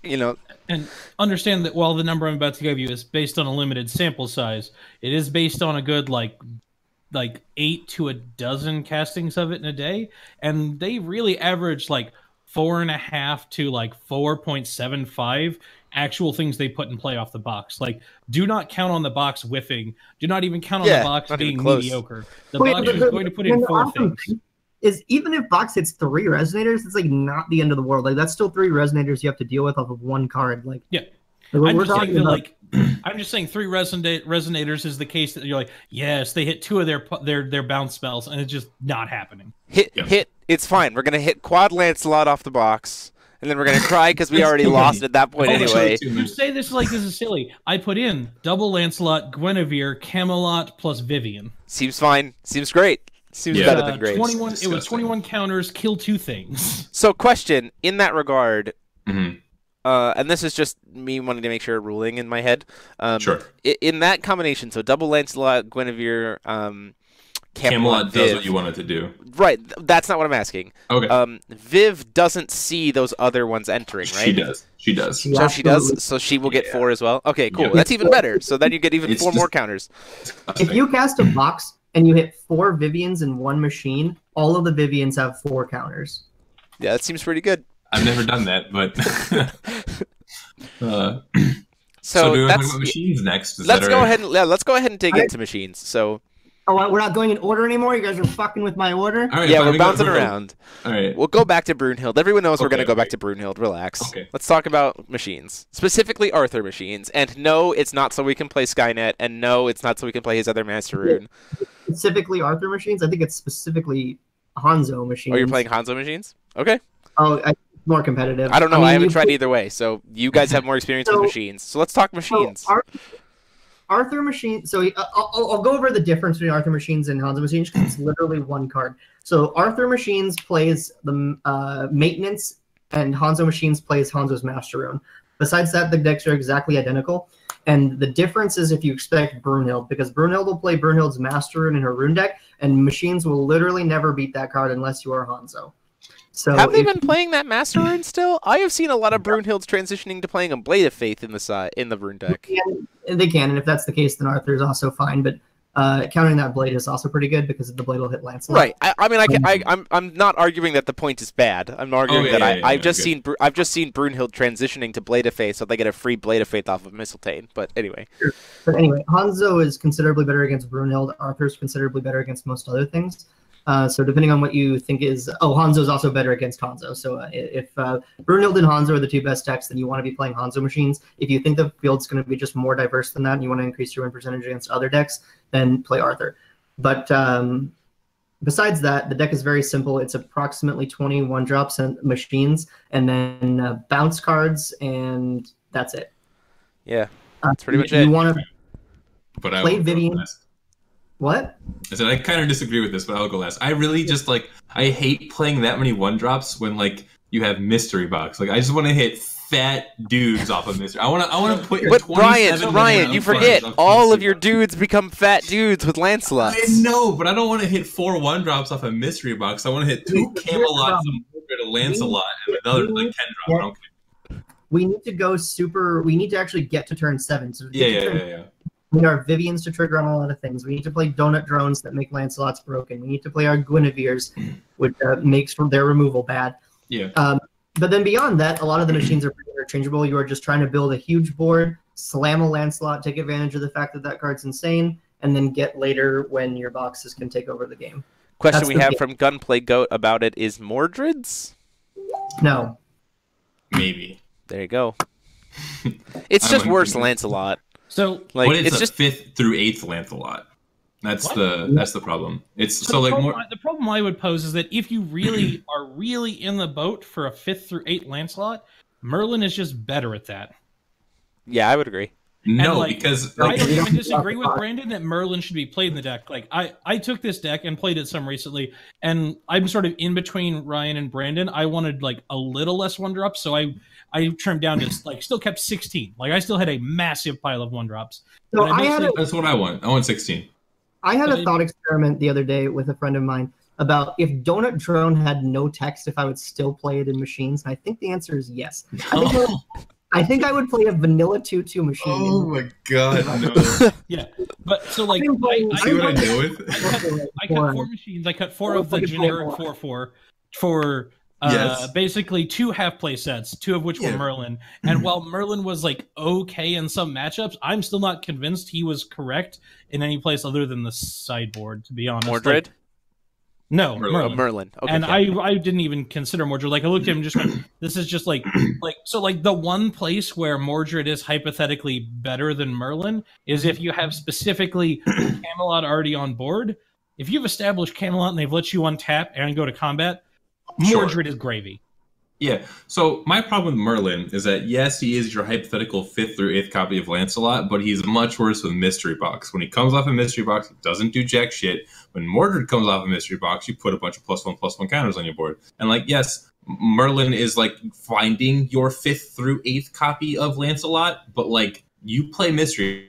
You know. And understand that while the number I'm about to give you is based on a limited sample size, it is based on a good like 8 to a dozen castings of it in a day, and they really average like 4.5 to like 4.75 actual things they put in play off the box. Like, do not count on the box whiffing. Do not even count on the box being mediocre. The box is going to put in 4 things. Is even if box hits 3 resonators, it's like not the end of the world. Like that's still 3 resonators you have to deal with off of 1 card. Like I'm just saying 3 resonators is the case that you're like, yes, they hit 2 of their bounce spells, and it's just not happening. Hit. It's fine. We're gonna hit quad Lancelot off the box. And then we're going to cry because we already lost at that point anyway. You say this like this is silly. I put in double Lancelot, Guinevere, Camelot, plus Vivian. Seems fine. Seems great. Seems better than great. It was 21 counters, kill 2 things. So question, in that regard, and this is just me wanting to make sure ruling in my head. Sure. In that combination, so double Lancelot, Guinevere, Camelot does what you wanted to do. Right, that's not what I'm asking. Okay. Viv doesn't see those other ones entering, right? She does. So she does. So she will get 4 as well. Okay, cool. That's even better. So then you get even 4 more counters. If you cast a box and you hit 4 Vivians in 1 machine, all of the Vivians have 4 counters. Yeah, that seems pretty good. I've never done that, but. So do we talk about machines next? Let's go ahead and dig into machines. So. Oh, we're not going in order anymore? You guys are fucking with my order? All right, we're bouncing around. All right. We'll go back to Brunhilde. Everyone knows we're going to go back to Brunhilde. Relax. Okay. Let's talk about machines. Specifically Arthur machines. And no, it's not so we can play Skynet. And no, it's not so we can play his other Master Rune. Specifically Arthur machines? I think it's specifically Hanzo machines. Oh, you're playing Hanzo machines? Okay. Oh, more competitive. I don't know. I haven't tried either way. So you guys have more experience with machines. So let's talk machines. Arthur machine. So I'll go over the difference between Arthur machines and Hanzo machines because it's literally 1 card. So Arthur machines plays the maintenance, and Hanzo machines plays Hanzo's Master Rune. Besides that, the decks are exactly identical. And the difference is if you expect Brunhilde, because Brunhilde will play Brunhilde's Master Rune in her Rune deck, and machines will literally never beat that card unless you are Hanzo. So have they been playing that Master Rune still? I have seen a lot of Brunhildes transitioning to playing a Blade of Faith in the Rune deck. They can, and if that's the case, then Arthur is also fine. But countering that Blade is also pretty good because the Blade will hit Lancelot. Right. I'm not arguing that the point is bad. I'm arguing I've just seen Brunhilde transitioning to Blade of Faith, so they get a free Blade of Faith off of Mistletoe. But anyway. Sure. But anyway, Hanzo is considerably better against Brunhilde. Arthur is considerably better against most other things. So depending on what you think is... Oh, Hanzo is also better against Hanzo. So if Brunhilde and Hanzo are the 2 best decks, then you want to be playing Hanzo machines. If you think the field's going to be just more diverse than that and you want to increase your win percentage against other decks, then play Arthur. But besides that, the deck is very simple. It's approximately 20 1-drops and machines, and then bounce cards, and that's it. Yeah, that's pretty much it. You want to play Vivian... What? I said I kind of disagree with this, but I'll go last. I really just I hate playing that many 1-drops when you have Mystery Box. I just want to hit fat dudes off of Mystery. I want to put. But Ryan, you forget all of your dudes become fat dudes with Lancelots. I know, but I don't want to hit 4 1-drops off a Mystery Box. I want to hit 2 Camelots, a Lancelot, and another 10 drop. We need to go super. We need to actually get to turn 7. So yeah. We need our Vivians to trigger on a lot of things. We need to play Donut Drones that make Lancelot's broken. We need to play our Guineveres, which makes their removal bad. Yeah. But then beyond that, a lot of the machines are pretty interchangeable. You are just trying to build a huge board, slam a Lancelot, take advantage of the fact that card's insane, and then get later when your boxes can take over the game. Question we have from Gunplay Goat about it is Mordred's? No. Maybe. There you go. It's just worse Lancelot. So Like but it's just 5th through 8th Lancelot. That's What? the problem. It's so like more. The problem I would pose is that if you really are really in the boat for a 5th through 8th Lancelot, Merlin is just better at that. yeah, I would agree. No, like, because I like don't even disagree with Brandon that Merlin should be played in the deck. Like I took this deck and played it some recently, and I'm sort of in between Ryan and Brandon. I wanted like a little less 1-drops, so I trimmed down to like still kept 16. Like I still had a massive pile of 1-drops. So I had that's what I want. I want 16. I had a thought experiment the other day with a friend of mine about if Donut Drone had no text, if I would still play it in machines. And I think the answer is yes. I think I would play a vanilla 2/2 machine. Oh my god! No. Yeah, but so like See what I deal with? I cut 4 machines. I cut 4 of the generic 4/4 for basically 2 half-play sets, 2 of which were Merlin. And while Merlin was like okay in some matchups, I'm still not convinced he was correct in any place other than the sideboard. To be honest, Mordred. Like, no, Merlin. Okay, and yeah. I didn't even consider Mordred. Like I looked at him and just went, this is just like so like the one place where Mordred is hypothetically better than Merlin is if you have specifically Camelot already on board. If you've established Camelot and they've let you untap and go to combat, Mordred is gravy. Yeah. So my problem with Merlin is that yes, he is your hypothetical 5th through 8th copy of Lancelot, but he's much worse with Mystery Box. When he comes off a Mystery Box, he doesn't do jack shit. When Mordred comes off a Mystery Box, you put a bunch of +1/+1 counters on your board. And like, yes, Merlin is like finding your 5th through 8th copy of Lancelot, but like you play Mystery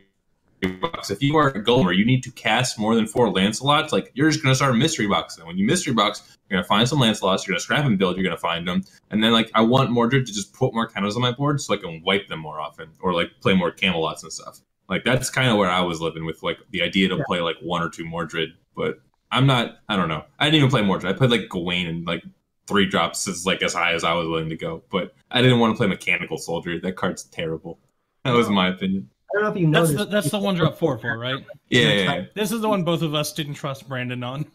Box. If you are a Gomer, you need to cast more than 4 Lancelots. Like you're just gonna start a Mystery Box. And when you Mystery Box, you're gonna find some Lancelots. You're gonna scrap and build. You're gonna find them, and then like I want Mordred to just put more counters on my board so I can wipe them more often, or like play more Camelots and stuff. Like that's kind of where I was living with like the idea to play like 1 or 2 Mordred, but I'm not. I don't know. I didn't even play Mordred. I played like Gawain and like 3 drops is like as high as I was willing to go, but I didn't want to play Mechanical Soldier. That card's terrible. That was my opinion. I don't know if you know that's the 1-drop 4/4, right? Yeah. This is the one both of us didn't trust Brandon on.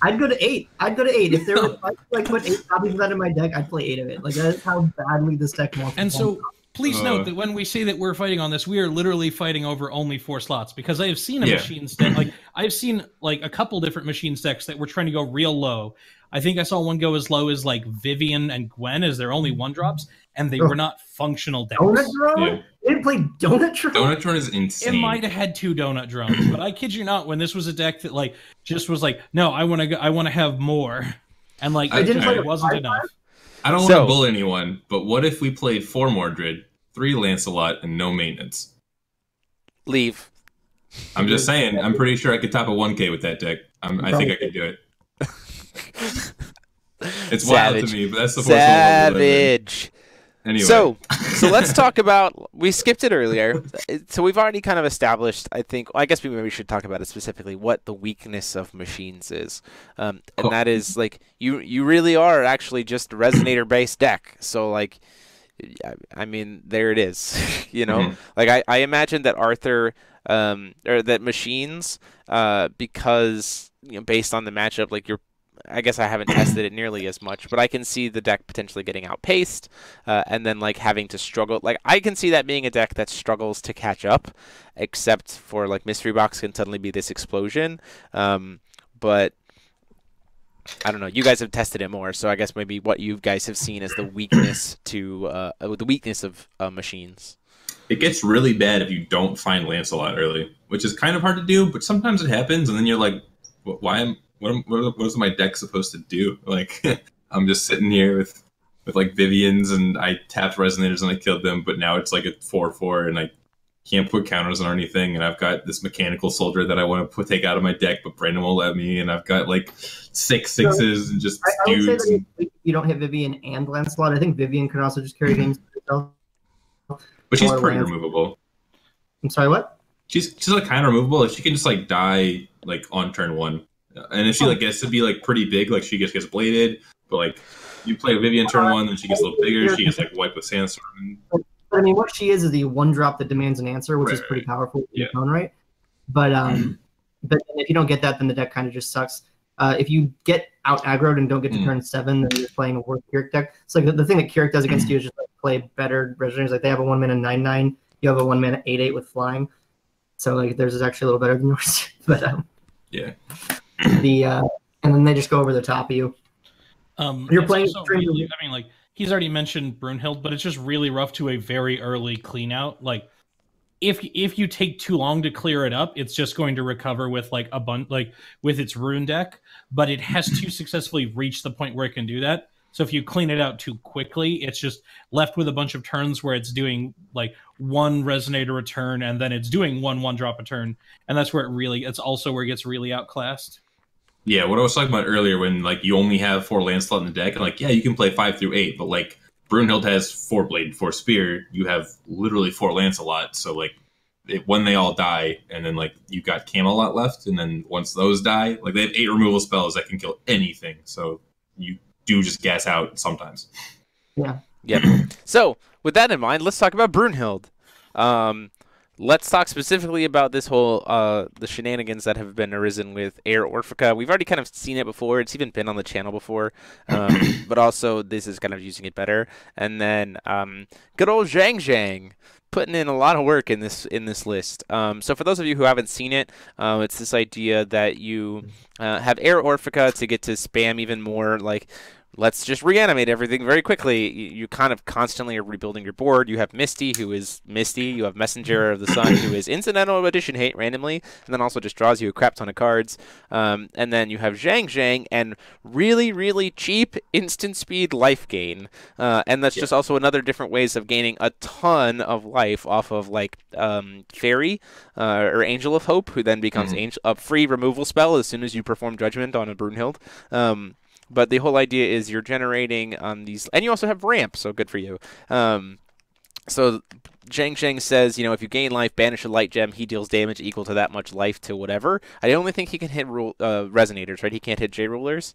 I'd go to 8. If there was like put 8 copies of that in my deck, I'd play 8 of it. Like that's how badly this deck wants. And so please note that when we say that we're fighting on this, we are literally fighting over only 4 slots, because I have seen a machine stack. Like I've seen like a couple different machine stacks that were trying to go real low. I think I saw one go as low as like Vivian and Gwen as their only 1-drops, and they were not functional decks. Donut Drone? Yeah. They didn't play Donut Drone? Donut Drone is insane. It might have had 2 Donut Drones, but I kid you not, when this was a deck that like just was like, no, I want to have more, and like it wasn't enough. I don't want to bully anyone, but what if we played 4 Mordred, 3 Lancelot, and no maintenance? Leave. I'm just saying. I'm pretty sure I could top a 1K with that deck. I think I could do it. It's wild to me, but that's the savage. Anyway, so let's talk about. We skipped it earlier, so we've already kind of established. I think. I guess we maybe should talk about it specifically. What the weakness of machines is, and that is like you really are actually just a resonator-based deck. So like, I mean, there it is. You know, like I imagine that Arthur, or that machines, because based on the matchup, like I guess I haven't tested it nearly as much, but I can see the deck potentially getting outpaced, and then like having to struggle. Like I can see that being a deck that struggles to catch up, except for like Mystery Box can suddenly be this explosion. But I don't know. You guys have tested it more, so I guess maybe what you guys have seen as the weakness of machines. It gets really bad if you don't find Lancelot early, which is kind of hard to do, but sometimes it happens, and then you're like, what is my deck supposed to do? Like, I'm just sitting here with like Vivians, and I tapped Resonators and I killed them, but now it's like a 4/4, and I can't put counters on anything, and I've got this Mechanical Soldier that I want to take out of my deck, but Brandon won't let me, and I've got like 6 6s and just dudes. I would say that if you don't hit Vivian and Lancelot, I think Vivian can also just carry games herself. But she's pretty removable. I'm sorry, what? She's like kind of removable. Like she can just like die like on turn 1, and if she like gets to be like pretty big, like she gets bladed. But like you play Vivian turn 1, then she gets a little bigger. She gets like wiped with Sandstorm. But I mean, what she is the 1-drop that demands an answer, which is pretty powerful in its own right. But if you don't get that, then the deck kind of just sucks. If you get out aggroed and don't get to turn 7, then you're playing a worse Kirik deck. It's like the thing that Kirik does against you is just like play better Resonators. Like they have a 1-mana 9/9, you have a 1-mana 8/8 with flying. So like theirs is actually a little better than yours. But yeah. And then they just go over the top of you. You're playing. Really, I mean, like he's already mentioned Brunhilde, but it's just really rough to a very early clean out. Like if you take too long to clear it up, it's just going to recover with like with its rune deck. But it has to successfully reach the point where it can do that. So if you clean it out too quickly, it's just left with a bunch of turns where it's doing like 1 resonator a turn, and then it's doing 1/1 drop a turn, and that's where it's also where it gets really outclassed. Yeah, what I was talking about earlier, when like you only have 4 land slot in the deck, and like you can play 5 through 8, but like Brunhilde has 4 blade, 4 spear. You have literally 4 Lancelot, so like when they all die, and then like you got Camelot left, and then once those die, like they have 8 removal spells that can kill anything. So you do just gas out sometimes. Yeah. Yep. So with that in mind, let's talk about Brunhilde. Let's talk specifically about this whole the shenanigans that have been arisen with Air Orphica. We've already kind of seen it before. It's even been on the channel before, but also this is kind of using it better. And then good old Zhang putting in a lot of work in this list. So for those of you who haven't seen it, it's this idea that you have Air Orphica to get to spam even more, like let's just reanimate everything very quickly. You kind of constantly are rebuilding your board. You have Misty, who is Misty. You have Messenger of the Sun, who is incidental addition hate randomly, and then also just draws you a crap ton of cards. And then you have Zhang and really, really cheap instant speed life gain. And that's just also another different ways of gaining a ton of life off of like Fairy or Angel of Hope, who then becomes a free removal spell as soon as you perform Judgment on a Brunhilde. But the whole idea is you're generating these, and you also have ramp, so good for you. So Zhang says, if you gain life, banish a light gem, he deals damage equal to that much life to whatever. I only think he can hit resonators, right? He can't hit J rulers.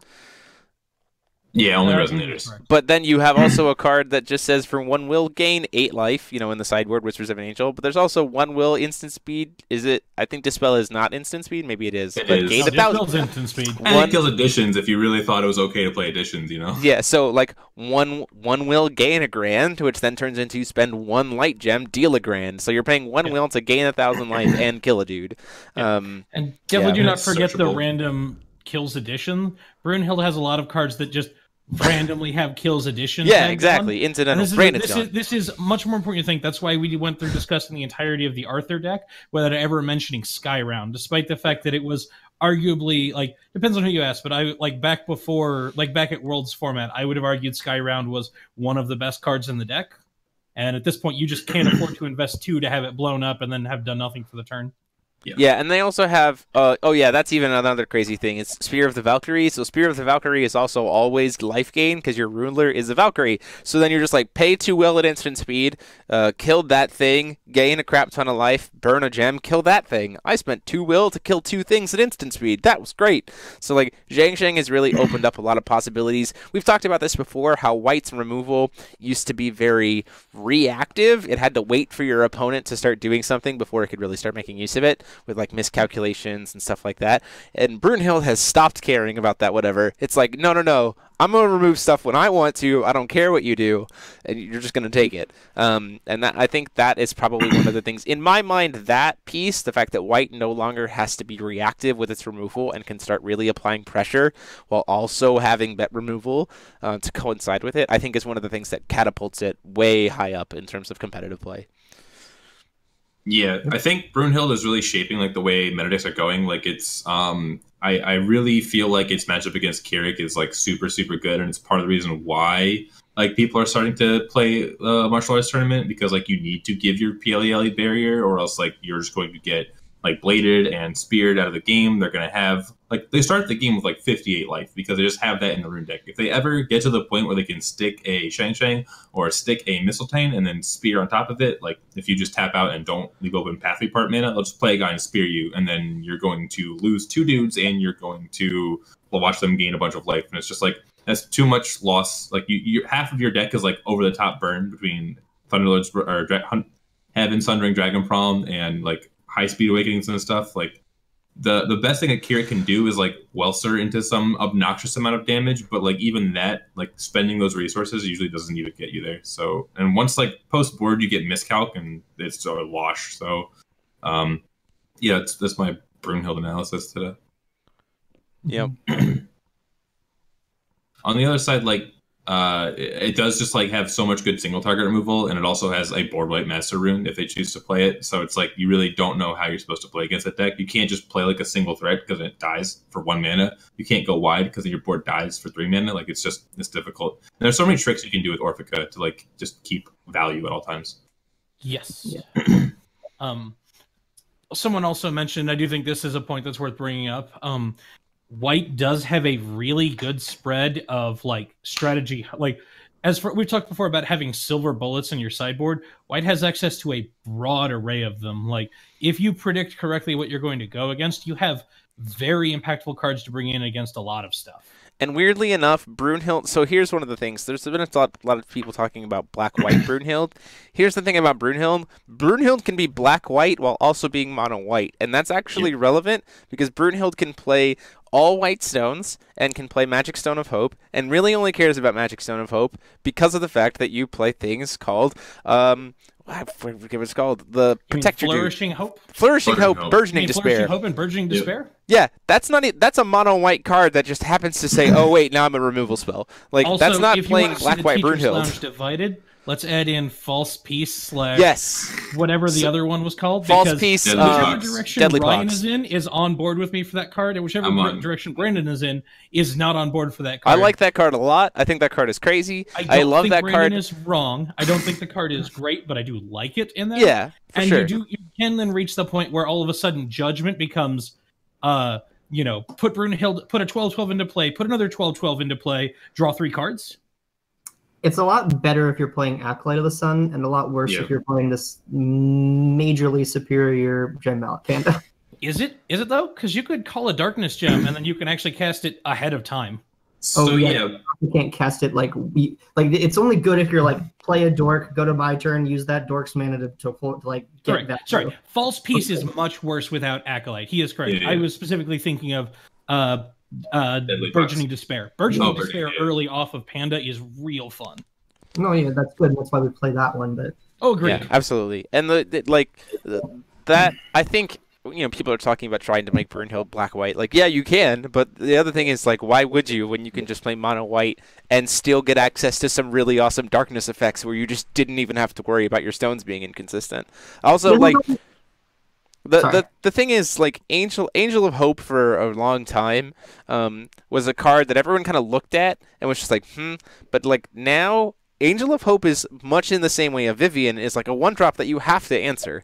Yeah, only resonators. But then you have also a card that just says for 1 will gain 8 life, in the sideboard, Whispers of an Angel. But there's also 1 will instant speed. Is it? I think Dispel is not instant speed. Maybe it is. It but is. Gain Dispel's instant speed. And it kills additions if you really thought it was okay to play additions, Yeah, so like one will gain a grand, which then turns into spend 1 light gem, deal a grand. So you're paying 1 will to gain 1,000 life and kill a dude. And definitely do not forget the random kills addition. Brunhilde has a lot of cards that just randomly have kills addition. Yeah, exactly. Incidental. This is much more important to think. That's why we went through discussing the entirety of the Arthur deck without ever mentioning Sky Round, despite the fact that it was arguably, like, depends on who you ask, but I back at Worlds format, I would have argued Sky Round was one of the best cards in the deck. And at this point, you just can't afford to invest 2 to have it blown up and then have done nothing for the turn. Yeah, and they also have, that's even another crazy thing. It's Spear of the Valkyrie. So Spear of the Valkyrie is also always life gain because your ruler is a Valkyrie. So then you're just like, pay 2 will at instant speed, killed that thing, gain a crap ton of life, burn a gem, kill that thing. I spent 2 will to kill 2 things at instant speed. That was great. So like, Zhang has really opened up a lot of possibilities. We've talked about this before, how White's removal used to be very reactive. It had to wait for your opponent to start doing something before it could really start making use of it, with like miscalculations and stuff like that. And Brunhilde has stopped caring about that whatever. It's like, no, I'm going to remove stuff when I want to. I don't care what you do. And you're just going to take it. And I think that is probably one of the things. In my mind, that piece, the fact that White no longer has to be reactive with its removal and can start really applying pressure while also having bet removal to coincide with it, I think is one of the things that catapults it way high up in terms of competitive play. Yeah, I think Brunhilde is really shaping like the way metadecks are going. Like it's, I really feel like its matchup against Kirik is like super, super good, and it's part of the reason why like people are starting to play martial arts tournament, because like you need to give your PLE barrier, or else like you're just going to get like bladed and speared out of the game. They're going to have like, they start the game with like 58 life because they just have that in the rune deck. If they ever get to the point where they can stick a Shang or stick a Mistletoe and then spear on top of it, like if you just tap out and don't leave open Pathway Part mana, they'll just play a guy and spear you, and then you're going to lose 2 dudes and you're going to watch them gain a bunch of life. And it's just like, that's too much loss. Like you half of your deck is like over the top burn between Thunderlords or Heaven Sundering Dragon Prom and like High Speed Awakenings and stuff. Like the best thing that Kirik can do is like Welser into some obnoxious amount of damage, but like even that, like spending those resources usually doesn't even get you there. So, and once like post board you get miscalc and it's a wash. So, yeah, that's my Brunhilde analysis today. Yep. On the other side, like it does just like have so much good single target removal, and it also has a board wipe master rune if they choose to play it. So it's like you really don't know how you're supposed to play against that deck. You can't just play like a single threat because it dies for 1 mana. You can't go wide because then your board dies for 3 mana. Like it's difficult. And there's so many tricks you can do with Orphica to like just keep value at all times. Yes. Someone also mentioned, I do think this is a point that's worth bringing up. White does have a really good spread of like strategy. Like, as for we've talked before about having silver bullets in your sideboard, White has access to a broad array of them. Like, if you predict correctly what you're going to go against, you have very impactful cards to bring in against a lot of stuff. And weirdly enough, Brunhilde... So here's one of the things. There's been a lot of people talking about black-white Brunhilde. Here's the thing about Brunhilde. Brunhilde can be black-white while also being mono-white. And that's actually relevant because Brunhilde can play all white stones and can play Magic Stone of Hope and really only cares about Magic Stone of Hope because of the fact that you play things called... I forget what it's called. The Protector Flourishing Hope? Flourishing Hope, Burgeoning Despair. Flourishing Hope and Burgeoning Despair? Yeah, that's a mono-white card that just happens to say, oh wait, now I'm a removal spell. Like, also, that's not playing black-white Brunhilde. Divided, let's add in False Peace / whatever the other one was called. False Peace, whichever direction Deadly Ryan Pox is on board with me for that card, and whichever direction Brandon is in is not on board for that card. I like that card a lot. I think that card is crazy. I love that card. Brandon is wrong. I don't think the card is great, but I do like it in that. Yeah, for and sure. You can then reach the point where all of a sudden Judgment becomes... put Brunhilde, put a 12/12 into play, put another 12/12 into play, draw 3 cards. It's a lot better if you're playing Acolyte of the Sun, and a lot worse if you're playing this majorly superior Gem Mallet Panda. Is it though? Because you could call a Darkness Gem, and then you can actually cast it ahead of time. So you can't cast it like it's only good if you're like play a dork, go to my turn, use that dork's mana to like get that. Sorry, False Peace is much worse without Acolyte. He is correct. I was specifically thinking of Burgeoning Despair. Burgeoning Despair early off of Panda is real fun. No, yeah, that's good. That's why we play that one. But great, yeah, absolutely. And that I think. People are talking about trying to make Brunhilde black-white. Like, yeah, you can, but the other thing is, like, why would you when you can just play mono-white and still get access to some really awesome darkness effects where you just didn't even have to worry about your stones being inconsistent? Also, like, the thing is, like, Angel of Hope for a long time was a card that everyone kind of looked at and was just like, but, like, now... Angel of Hope is much in the same way a Vivian is like a 1-drop that you have to answer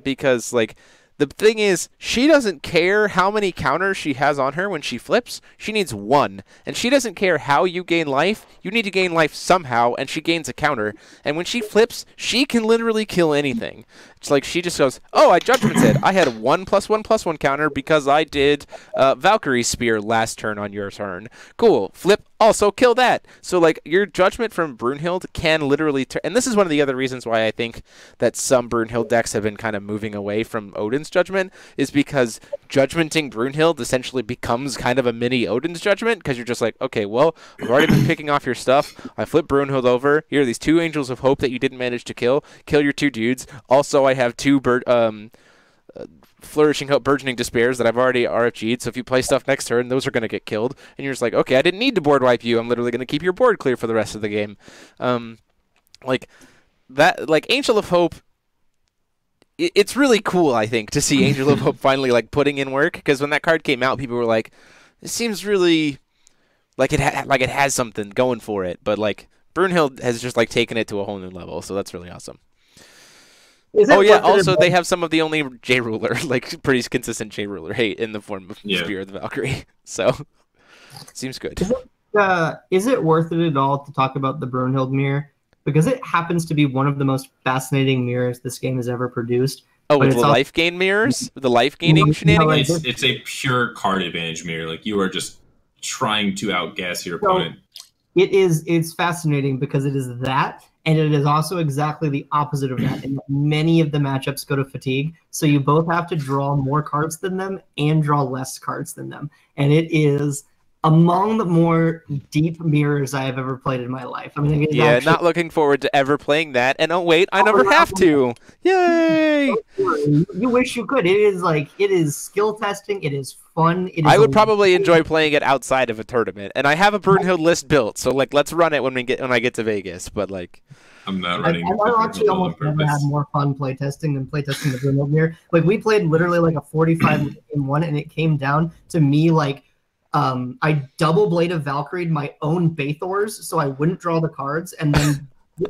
because, like... The thing is, she doesn't care how many counters she has on her when she flips. She needs 1. And she doesn't care how you gain life. You need to gain life somehow, and she gains a counter. And when she flips, she can literally kill anything. It's like she just goes, oh, I Judgment said I had a 1/1/1 counter because I did Valkyrie Spear last turn on your turn. Cool. Flip. Also kill that. So, like, your Judgment from Brunhilde can literally... and this is one of the other reasons why I think that some Brunhilde decks have been kind of moving away from Odin's Judgment, is because Judgmenting Brunhilde essentially becomes kind of a mini Odin's Judgment, because you're just like, okay, well, I've already been picking off your stuff. I flip Brunhilde over. Here are these 2 Angels of Hope that you didn't manage to kill. Kill your 2 dudes. Also, I have 2 Flourishing Hope, Burgeoning Despairs that I've already RFG'd, so if you play stuff next turn, those are going to get killed. And you're just like, okay, I didn't need to board wipe you. I'm literally going to keep your board clear for the rest of the game. Like Angel of Hope, it's really cool, I think, to see Angel of Hope finally, like, putting in work, because when that card came out, people were like, it seems really like it has something going for it, but, like, Brunhilde has just, like, taken it to a whole new level, so that's really awesome. Oh yeah, also they have some of the only J-Ruler, like pretty consistent J-Ruler hate in the form of Spear of the Valkyrie. So, seems good. Is it worth it at all to talk about the Brunhilde mirror? Because it happens to be one of the most fascinating mirrors this game has ever produced. Oh, with the life gain mirrors? The life gaining shenanigans? It's a pure card advantage mirror. Like, you are just trying to outgas your opponent. It's fascinating because it is that, And it is also exactly the opposite of that. And many of the matchups go to fatigue. So you both have to draw more cards than them and draw less cards than them. And it is among the more deep mirrors I have ever played in my life. I mean, yeah, not looking forward to ever playing that. And oh wait, I never have to. Yay! You wish you could. It is skill testing. It is fun. I would probably enjoy playing it outside of a tournament. And I have a Brunhilde list built, so like let's run it when I get to Vegas. But like, I'm not running. I've actually almost never had more fun playtesting than playtesting the Brunhilde mirror. Like we played literally like a 45 in one, and it came down to me like. I double Blade of Valkyried my own Bathors, so I wouldn't draw the cards, and then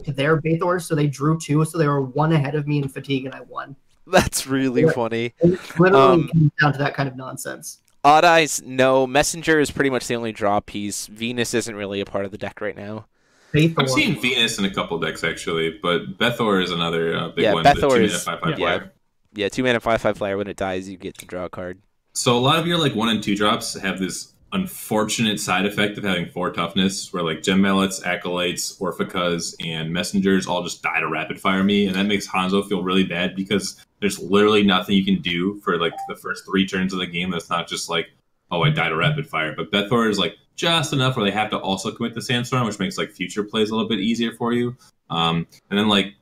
their Bathors, so they drew 2, so they were 1 ahead of me in fatigue, and I won. That's really funny. It literally comes down to that kind of nonsense. Odd Eyes, no. Messenger is pretty much the only draw piece. Venus isn't really a part of the deck right now. Bathor. I've seen Venus in a couple decks, actually, but Bethor is another big one. Bethor is 2-mana 5/5 flyer. Yeah, 2-mana 5/5 flyer. When it dies, you get to draw a card. So a lot of your like 1 and 2 drops have this unfortunate side effect of having 4 toughness, where like Gem Mallets, Acolytes, Orphicas, and Messengers all just die to rapid fire me, and that makes Hanzo feel really bad because there's literally nothing you can do for like the first 3 turns of the game that's not just like, oh, I died to rapid fire. But Bethor is like just enough where they have to also commit the Sandstorm, which makes like future plays a little bit easier for you. And then like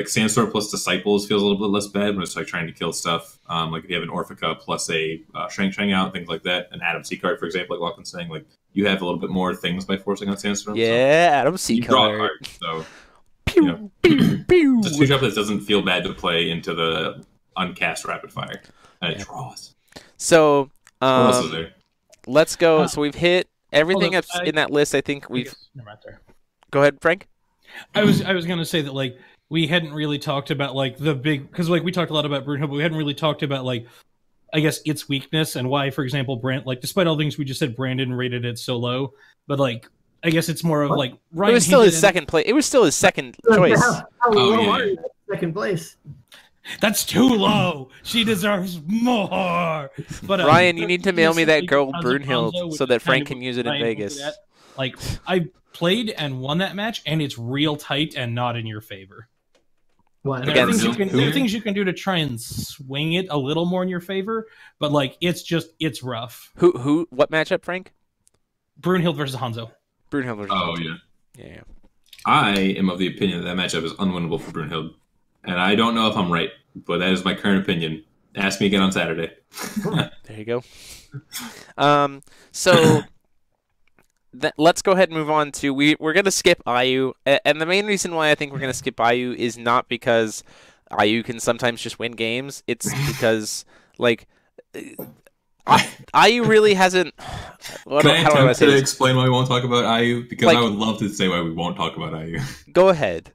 Sandstorm plus Disciples feels a little bit less bad when it's like trying to kill stuff. Like if you have an Orphica plus a Shang out, things like that. An Adam C card, for example, like Lachlan's saying, like you have a little bit more things by forcing on Sandstorm. Yeah, so Adam C you draw a card. So pew, pew, pew. It's a 2-drop that doesn't feel bad to play into the uncast rapid fire. And it draws. So what else is there? Let's go. So we've hit everything in that list. I think we've. Go ahead, Frank. I was going to say that like we hadn't really talked about like the big, because like we talked a lot about Brunhilde, but we hadn't really talked about like I guess its weakness and why, for example, like despite all the things we just said, Brandon rated it so low, but like I guess it's more of like Ryan. It was still his second place. It was still his second choice. How low are you? Second place. That's too low. She deserves more. But Ryan, you need to mail me that gold Brunhilde so that Frank can use it in Vegas. Like I played and won that match, and it's real tight and not in your favor. What? There are things you can do to try and swing it a little more in your favor, but like it's rough. What matchup, Frank? Brunhilde versus Hanzo. Brunhilde versus Hanzo. Yeah. I am of the opinion that matchup is unwinnable for Brunhilde. And I don't know if I'm right, but that is my current opinion. Ask me again on Saturday. There you go. So let's go ahead and move on to we're going to skip Ayu, and the main reason why I think we're going to skip Ayu is not because Ayu can sometimes just win games. It's because like Ayu really hasn't. Can I attempt to explain why we won't talk about Ayu? Because I would love to say why we won't talk about Ayu. Go ahead.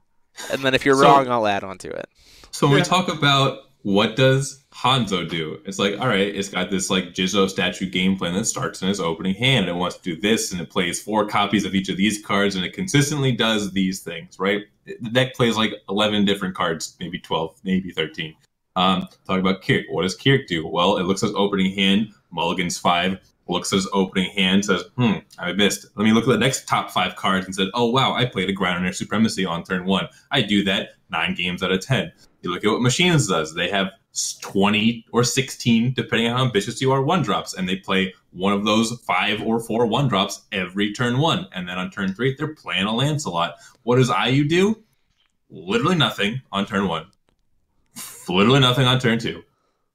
And then if you're wrong, I'll add on to it. So when we talk about what does Hanzo do, it's like, all right, it's got this like Jizzo statue game plan that starts in its opening hand. It wants to do this, and it plays 4 copies of each of these cards, and it consistently does these things, right? The deck plays like 11 different cards, maybe 12, maybe 13. Talking about Kirik. What does Kirik do? Well, it looks at its opening hand, mulligans 5, looks at his opening hand, says, I missed. Let me look at the next top 5 cards and said, oh, wow, I played a Ground Under Supremacy on turn 1. I do that 9 games out of 10. You look at what Machines does. They have 20 or 16, depending on how ambitious you are, 1-drops, and they play one of those 5 or 4 1-drops every turn 1. And then on turn 3, they're playing a Lancelot. What does Ayu do? Literally nothing on turn 1. Literally nothing on turn 2.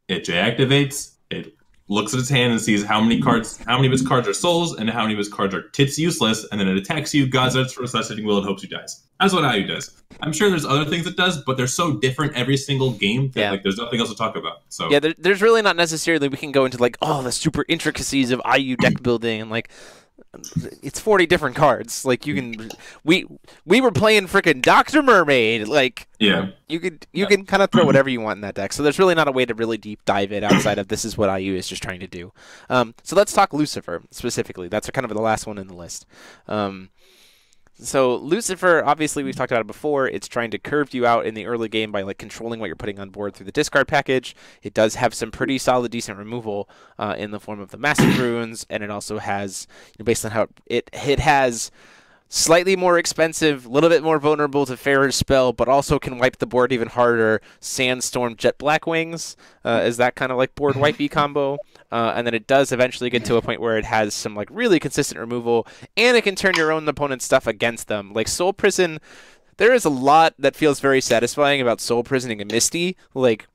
It J-activates, it looks at its hand and sees how many of its cards are souls and how many of its cards are tits useless, and then it attacks you, gods out for resuscitating will, and hopes you dies. That's what Ayu does. I'm sure there's other things it does, but they're so different every single game that like there's nothing else to talk about. So yeah, there's really not necessarily we can go into like the super intricacies of Ayu deck building and like it's 40 different cards. Like you can we were playing freaking Dr. Mermaid. Like you can kind of throw whatever you want in that deck. So there's really not a way to really deep dive it outside of this is what Ayu is just trying to do. So let's talk Lucifer specifically. That's kind of the last one in the list. So Lucifer, obviously we've talked about it before. It's trying to curve you out in the early game by like controlling what you're putting on board through the discard package. It does have some pretty solid, decent removal in the form of the massive runes, and it also has, based on how it has slightly more expensive, a little bit more vulnerable to Farrar's spell, but also can wipe the board even harder. Sandstorm Jet Blackwings is that kind of like board wipey combo. And then it does eventually get to a point where it has some like really consistent removal, and it can turn your own opponent's stuff against them. Like Soul Prison, there is a lot that feels very satisfying about Soul Prisoning a Misty. Like,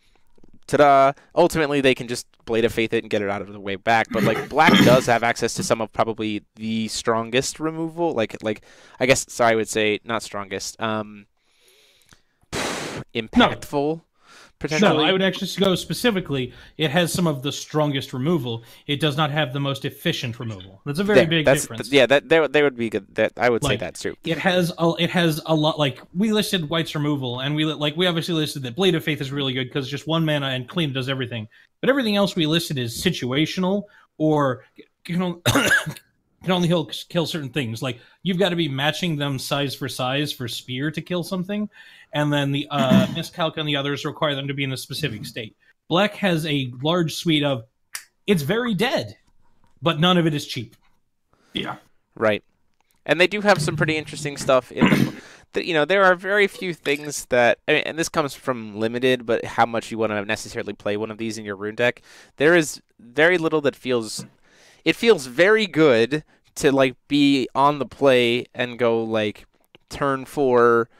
ta-da! Ultimately, they can just Blade of Faith it and get it out of the way back. But like Black does have access to some of probably the strongest removal. Like I guess sorry, I would say not strongest. Impactful. No, I would actually go specifically. It has some of the strongest removal. It does not have the most efficient removal. That's a very big difference. Yeah, they would be good. That I would say that's true. It has a lot. Like we listed White's removal, and we obviously listed that Blade of Faith is really good because just 1 mana and clean does everything. But everything else we listed is situational or can only kill certain things. Like you've got to be matching them size for spear to kill something. And then the miscalc on the others require them to be in a specific state. Black has a large suite of, it's very dead, but none of it is cheap. Yeah. Right. And they do have some pretty interesting stuff in them. There are very few things that, and this comes from limited, but how much you want to necessarily play one of these in your rune deck. There is very little that feels very good to like be on the play and go like turn 4,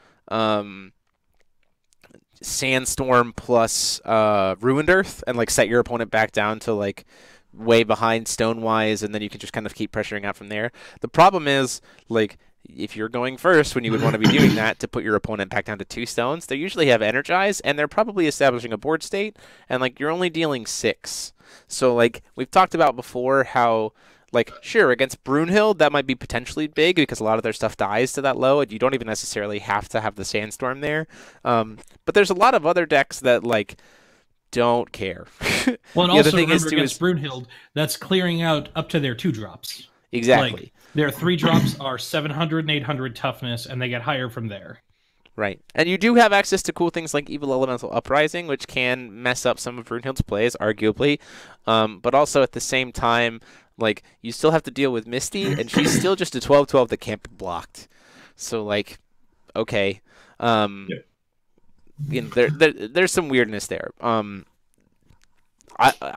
Sandstorm plus Ruined Earth and like set your opponent back down to like way behind stone-wise, and then you can just kind of keep pressuring out from there. The problem is, like, if you're going first when you would want to be doing that to put your opponent back down to 2 stones, they usually have Energize, and they're probably establishing a board state, and like you're only dealing 6. So like we've talked about before how like, sure, against Brunhilde, that might be potentially big because a lot of their stuff dies to that low, and you don't even necessarily have to have the Sandstorm there. But there's a lot of other decks that, like, don't care. Well, and also remember against Brunhilde, that's clearing out up to their 2-drops. Exactly. Like, their 3-drops are 700 and 800 toughness, and they get higher from there. Right. And you do have access to cool things like Evil Elemental Uprising, which can mess up some of Brunhilde's plays, arguably. But also at the same time, like, you still have to deal with Misty, and she's still just a 12/12 that can't be blocked. So, like, okay. There's some weirdness there. I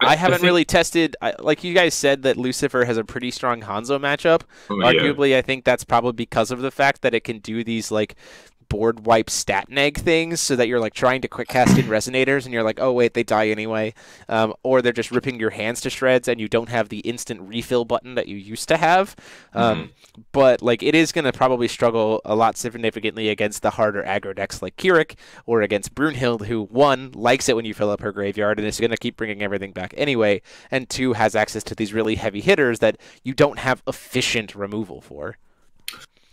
haven't really tested. Like you guys said, that Lucifer has a pretty strong Hanzo matchup. Arguably, I think that's probably because of the fact that it can do these, like, board wipe stat neg things so that you're like trying to quick cast in resonators and you're like, oh wait, they die anyway, or they're just ripping your hands to shreds and you don't have the instant refill button that you used to have. But like it is going to probably struggle a lot significantly against the harder aggro decks like Kirik or against Brunhilde, who 1 likes it when you fill up her graveyard and is going to keep bringing everything back anyway, and 2 has access to these really heavy hitters that you don't have efficient removal for.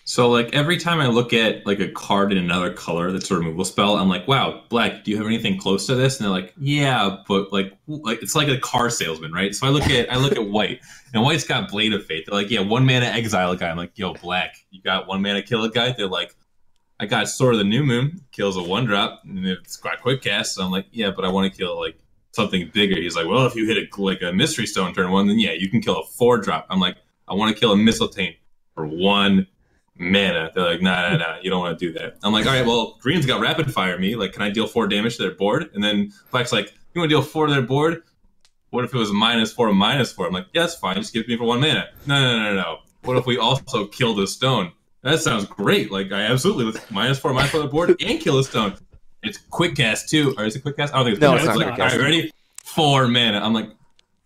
So, like, every time I look at, like, a card in another color that's a removal spell, I'm like, wow, Black, do you have anything close to this? And they're like, yeah, but, like it's like a car salesman, right? So I look at White, and White's got Blade of Fate. They're like, yeah, 1 mana exile a guy. I'm like, yo, Black, you got 1 mana kill a guy? They're like, I got Sword of the New Moon, kills a 1-drop, and it's got quick cast. So I'm like, yeah, but I want to kill, like, something bigger. He's like, well, if you hit a Mystery Stone turn 1, then yeah, you can kill a 4-drop. I'm like, I want to kill a Mistletoe for 1 mana. They're like, nah, you don't want to do that. I'm like, all right, well, green's got rapid fire me. Like, can I deal 4 damage to their board? And then Black's like, you want to deal 4 to their board? What if it was a -4, a -4? I'm like, yeah, that's fine. Just give it to me for 1 mana. No. What if we also kill the stone? That sounds great. Like, I absolutely, let's -4, -4 the board and kill the stone. It's quick cast too, or is it quick cast? I don't think it's quick cast. It's not quick cast. All right, ready? 4 mana. I'm like,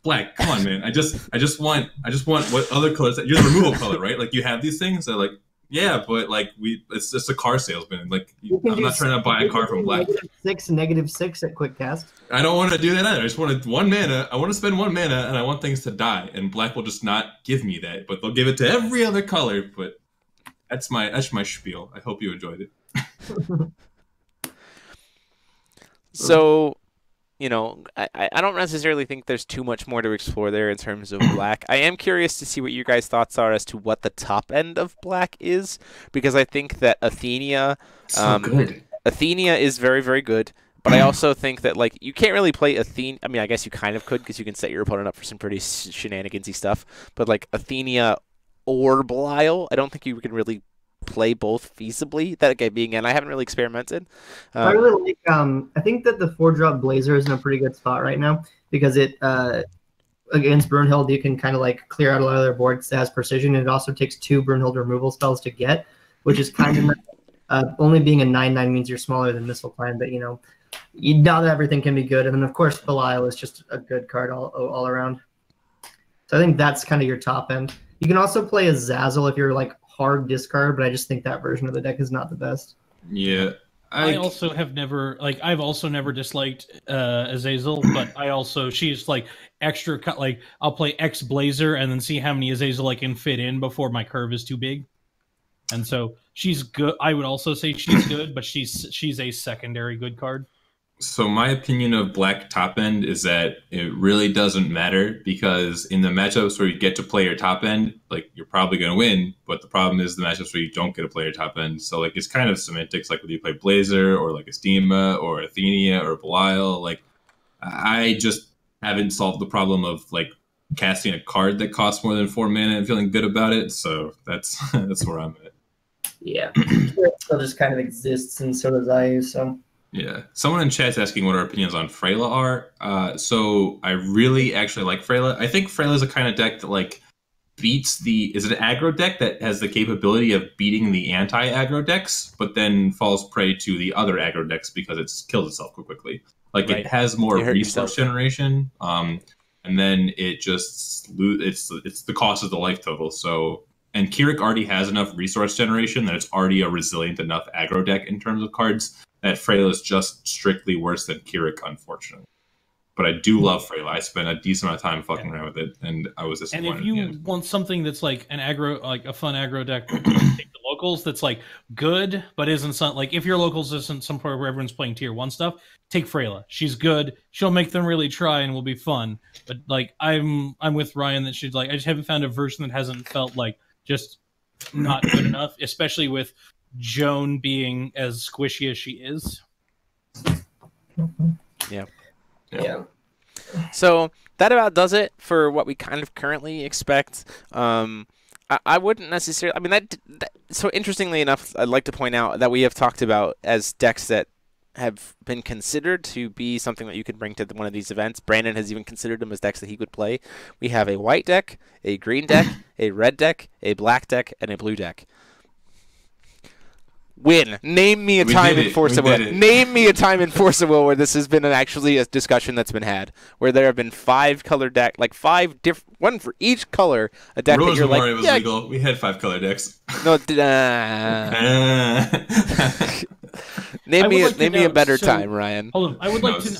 Black, come on, man. I just want what other colors? You're the removal color, right? Like, you have these things. They're like, yeah, but like it's just a car salesman. Like, I'm not trying to buy a car from Black. -6 at quick cast. I don't want to do that either. I just want 1 mana. I want to spend 1 mana, and I want things to die. And Black will just not give me that, but they'll give it to every other color. But that's my spiel. I hope you enjoyed it. So, you know, I don't necessarily think there's too much more to explore there in terms of Black. I am curious to see what your guys' thoughts are as to what the top end of Black is, because I think that Athenia, Athenia is very, very good. But I also think that, like, you can't really play Athenia. I mean, I guess you kind of could because you can set your opponent up for some pretty shenanigansy stuff. But, like, Athenia or Belial, I don't think you can really play both feasibly. That again being, and I haven't really experimented. I really like. I think that the 4-drop Blazer is in a pretty good spot right now because it against Brunhilde you can kind of like clear out a lot of their boards that has precision, and it also takes 2 Brunhilde removal spells to get, which is kind of only being a 9/9 means you're smaller than Missile Clan, but not everything can be good. And then of course Belial is just a good card all around. So I think that's kind of your top end. You can also play a Zazzle if you're like hard discard, but I just think that version of the deck is not the best. Yeah. I also have never I've also never disliked Azazel, but she's like extra cut. Like I'll play X Blazer and then see how many Azazel I can fit in before my curve is too big. And so she's good. I would also say she's good, but she's a secondary good card. So my opinion of black top end is that it really doesn't matter, because in the matchups where you get to play your top end, like you're probably going to win. But the problem is the matchups where you don't get to play your top end. So like it's kind of semantics, like whether you play Blazer or like Estima or Athenia or Belial. Like I just haven't solved the problem of like casting a card that costs more than 4 mana and feeling good about it. So that's where I'm at. Yeah, it still just kind of exists, and so does I. So. Yeah. Someone in chat's asking what our opinions on Freyla are. So I really actually like Freyla. I think Freyla is a kind of deck that like beats is it an aggro deck that has the capability of beating the anti-aggro decks, but then falls prey to the other aggro decks because it kills itself quickly. Like It has more resource generation, and then it just it's the cost of the life total. So, and Kirik already has enough resource generation that it's already a resilient enough aggro deck in terms of cards, that Freyla is just strictly worse than Kirik, unfortunately. But I do love Freyla. I spent a decent amount of time fucking around with it, and I was disappointed. And if you want something that's like an aggro, like a fun aggro deck, take the locals that's like good, but isn't some, like if your locals isn't somewhere where everyone's playing tier 1 stuff, take Freyla. She's good. She'll make them really try and will be fun. But like I'm with Ryan that she's like, I just haven't found a version that hasn't felt like just not good enough, especially with Joan being as squishy as she is. Yeah. So that about does it for what we kind of currently expect. I wouldn't necessarily. I mean, so interestingly enough, I'd like to point out that we have talked about as decks that have been considered to be something that you could bring to one of these events. Brandon has even considered them as decks that he would play. We have a white deck, a green deck, a red deck, a black deck, and a blue deck. Win. Name me a time in Force of Will. Name me a time in Force of Will where this has been actually a discussion that's been had, where there have been 5 color deck, like 5 different, one for each color, a deck Rose that you're like, was legal. We had 5 color decks. No, name me a better time, Ryan. Hold on, I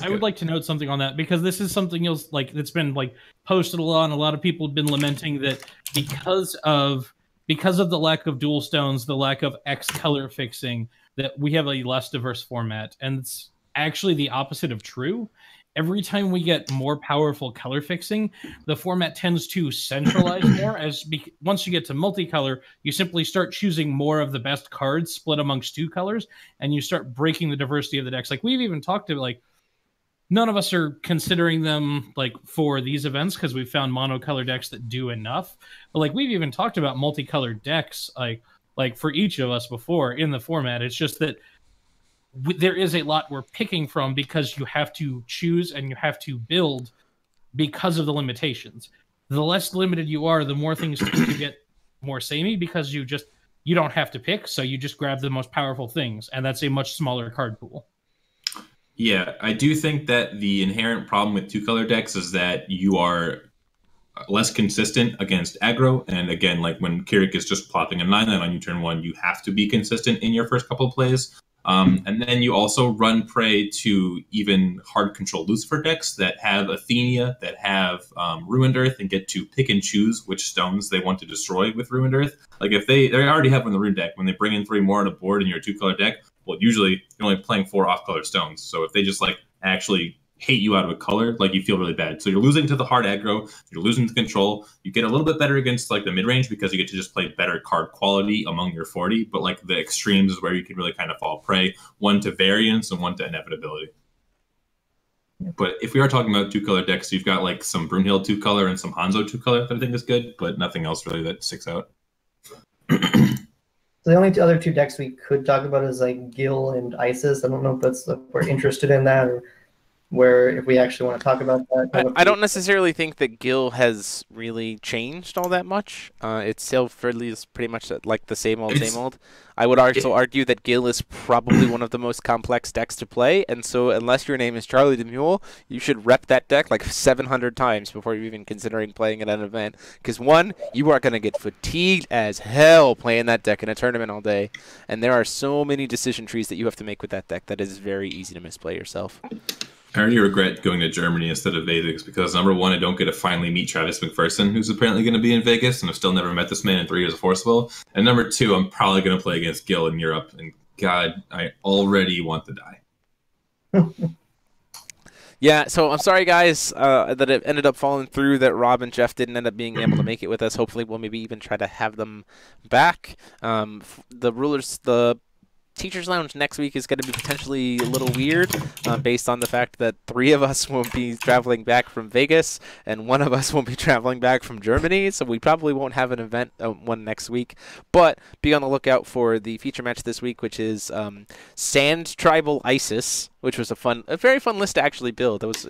would like to note something on that, because this is something else like that's been like posted a lot, and a lot of people have been lamenting that because of the lack of dual stones, the lack of X color fixing, that we have a less diverse format. And it's actually the opposite of true. Every time we get more powerful color fixing, the format tends to centralize more. Once you get to multicolor, you simply start choosing more of the best cards split amongst 2 colors, and you start breaking the diversity of the decks. Like we've even talked to, like, none of us are considering them like for these events because we've found monocolor decks that do enough. But like we've even talked about multicolored decks like for each of us before in the format. It's just that there is a lot we're picking from because you have to choose and you have to build because of the limitations. The less limited you are, the more things you get more samey because you don't have to pick, so you just grab the most powerful things, and that's a much smaller card pool. Yeah, I do think that the inherent problem with 2-color decks is that you are less consistent against aggro. And again, like when Kirik is just plopping a 9/9 on you turn 1, you have to be consistent in your first couple of plays. And then you also run prey to even hard control Lucifer decks that have Athenia, that have Ruined Earth, and get to pick and choose which stones they want to destroy with Ruined Earth. Like if they already have one in the Ruined deck, when they bring in 3 more on a board in your 2-color deck, well, usually you're only playing 4 off-color stones. So if they just like actually hate you out of a color, like you feel really bad. So you're losing to the hard aggro, you're losing to control. You get a little bit better against like the mid-range because you get to just play better card quality among your 40. But like the extremes is where you can really kind of fall prey, one to variance and one to inevitability. But if we are talking about 2-color decks, you've got like some Brunhilde 2-color and some Hanzo 2-color that I think is good, but nothing else really that sticks out. So the only other two decks we could talk about is like Gil and Isis. I don't know if we're interested in that, or where if we actually want to talk about that. I don't necessarily think that Gil has really changed all that much. It's still fairly pretty much like the same old. I would also argue that Gil is probably one of the most complex decks to play, and so unless your name is Charlie the Mule, you should rep that deck like 700 times before you're even considering playing it at an event. Because one, you are going to get fatigued as hell playing that deck in a tournament all day, and there are so many decision trees that you have to make with that deck that it is very easy to misplay yourself. I already regret going to Germany instead of Vegas because, number one, I don't get to finally meet Travis McPherson, who's apparently going to be in Vegas, and I've still never met this man in 3 years of Forcewell. And number two, I'm probably going to play against Gil in Europe, and God, I already want to die. Yeah, so I'm sorry, guys, that it ended up falling through, that Rob and Jeff didn't end up being able to make it with us. Hopefully we'll maybe even try to have them back. The Teachers Lounge next week is going to be potentially a little weird based on the fact that 3 of us won't be traveling back from Vegas and 1 of us won't be traveling back from Germany, so we probably won't have an event one next week. But be on the lookout for the feature match this week, which is Sand Tribal Isis, which was a very fun list to actually build. It was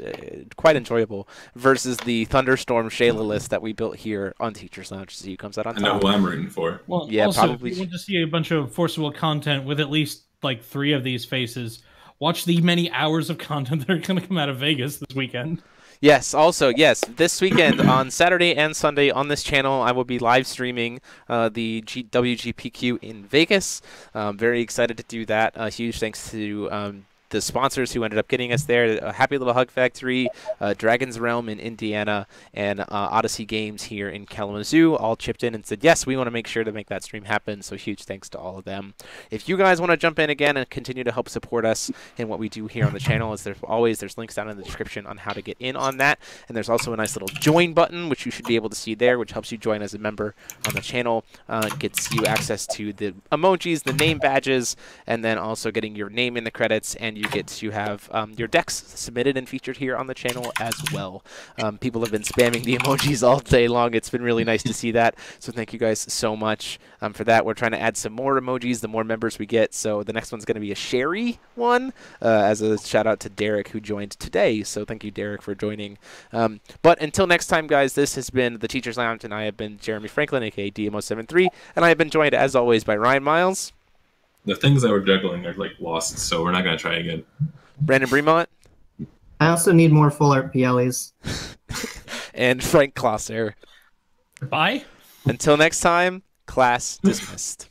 quite enjoyable, versus the Thunderstorm Shayla list that we built here on Teachers Lounge. See who comes out on top. I know who I'm rooting for. Well, yeah, also, probably. if you want to see a bunch of Forcewell content with at least like 3 of these faces, watch the many hours of content that are going to come out of Vegas this weekend. Yes, also, yes, this weekend on Saturday and Sunday on this channel, I will be live streaming the WGPQ in Vegas. Very excited to do that. Huge thanks to the sponsors who ended up getting us there: Happy Little Hug Factory, Dragon's Realm in Indiana, and Odyssey Games here in Kalamazoo all chipped in and said, yes, we want to make sure to make that stream happen, so huge thanks to all of them. If you guys want to jump in again and continue to help support us in what we do here on the channel, as there's links down in the description on how to get in on that, and there's also a nice little join button, which you should be able to see there, which helps you join as a member on the channel. Gets you access to the emojis, the name badges, and then also getting your name in the credits, and you get to have your decks submitted and featured here on the channel as well. People have been spamming the emojis all day long. It's been really nice to see that, so thank you guys so much for that. We're trying to add some more emojis the more members we get, so the next one's going to be a Sherry one, as a shout out to Derek, who joined today, so thank you, Derek, for joining. But until next time, guys, this has been the Teachers Lounge, and I have been Jeremy Franklin, aka DMO73, and I have been joined, as always, by Ryan Miles. The things that we're juggling are like lost, so we're not going to try again. Brandan Bremont. I also need more full art PLEs. And Frank Klosser. Bye. Until next time, class dismissed.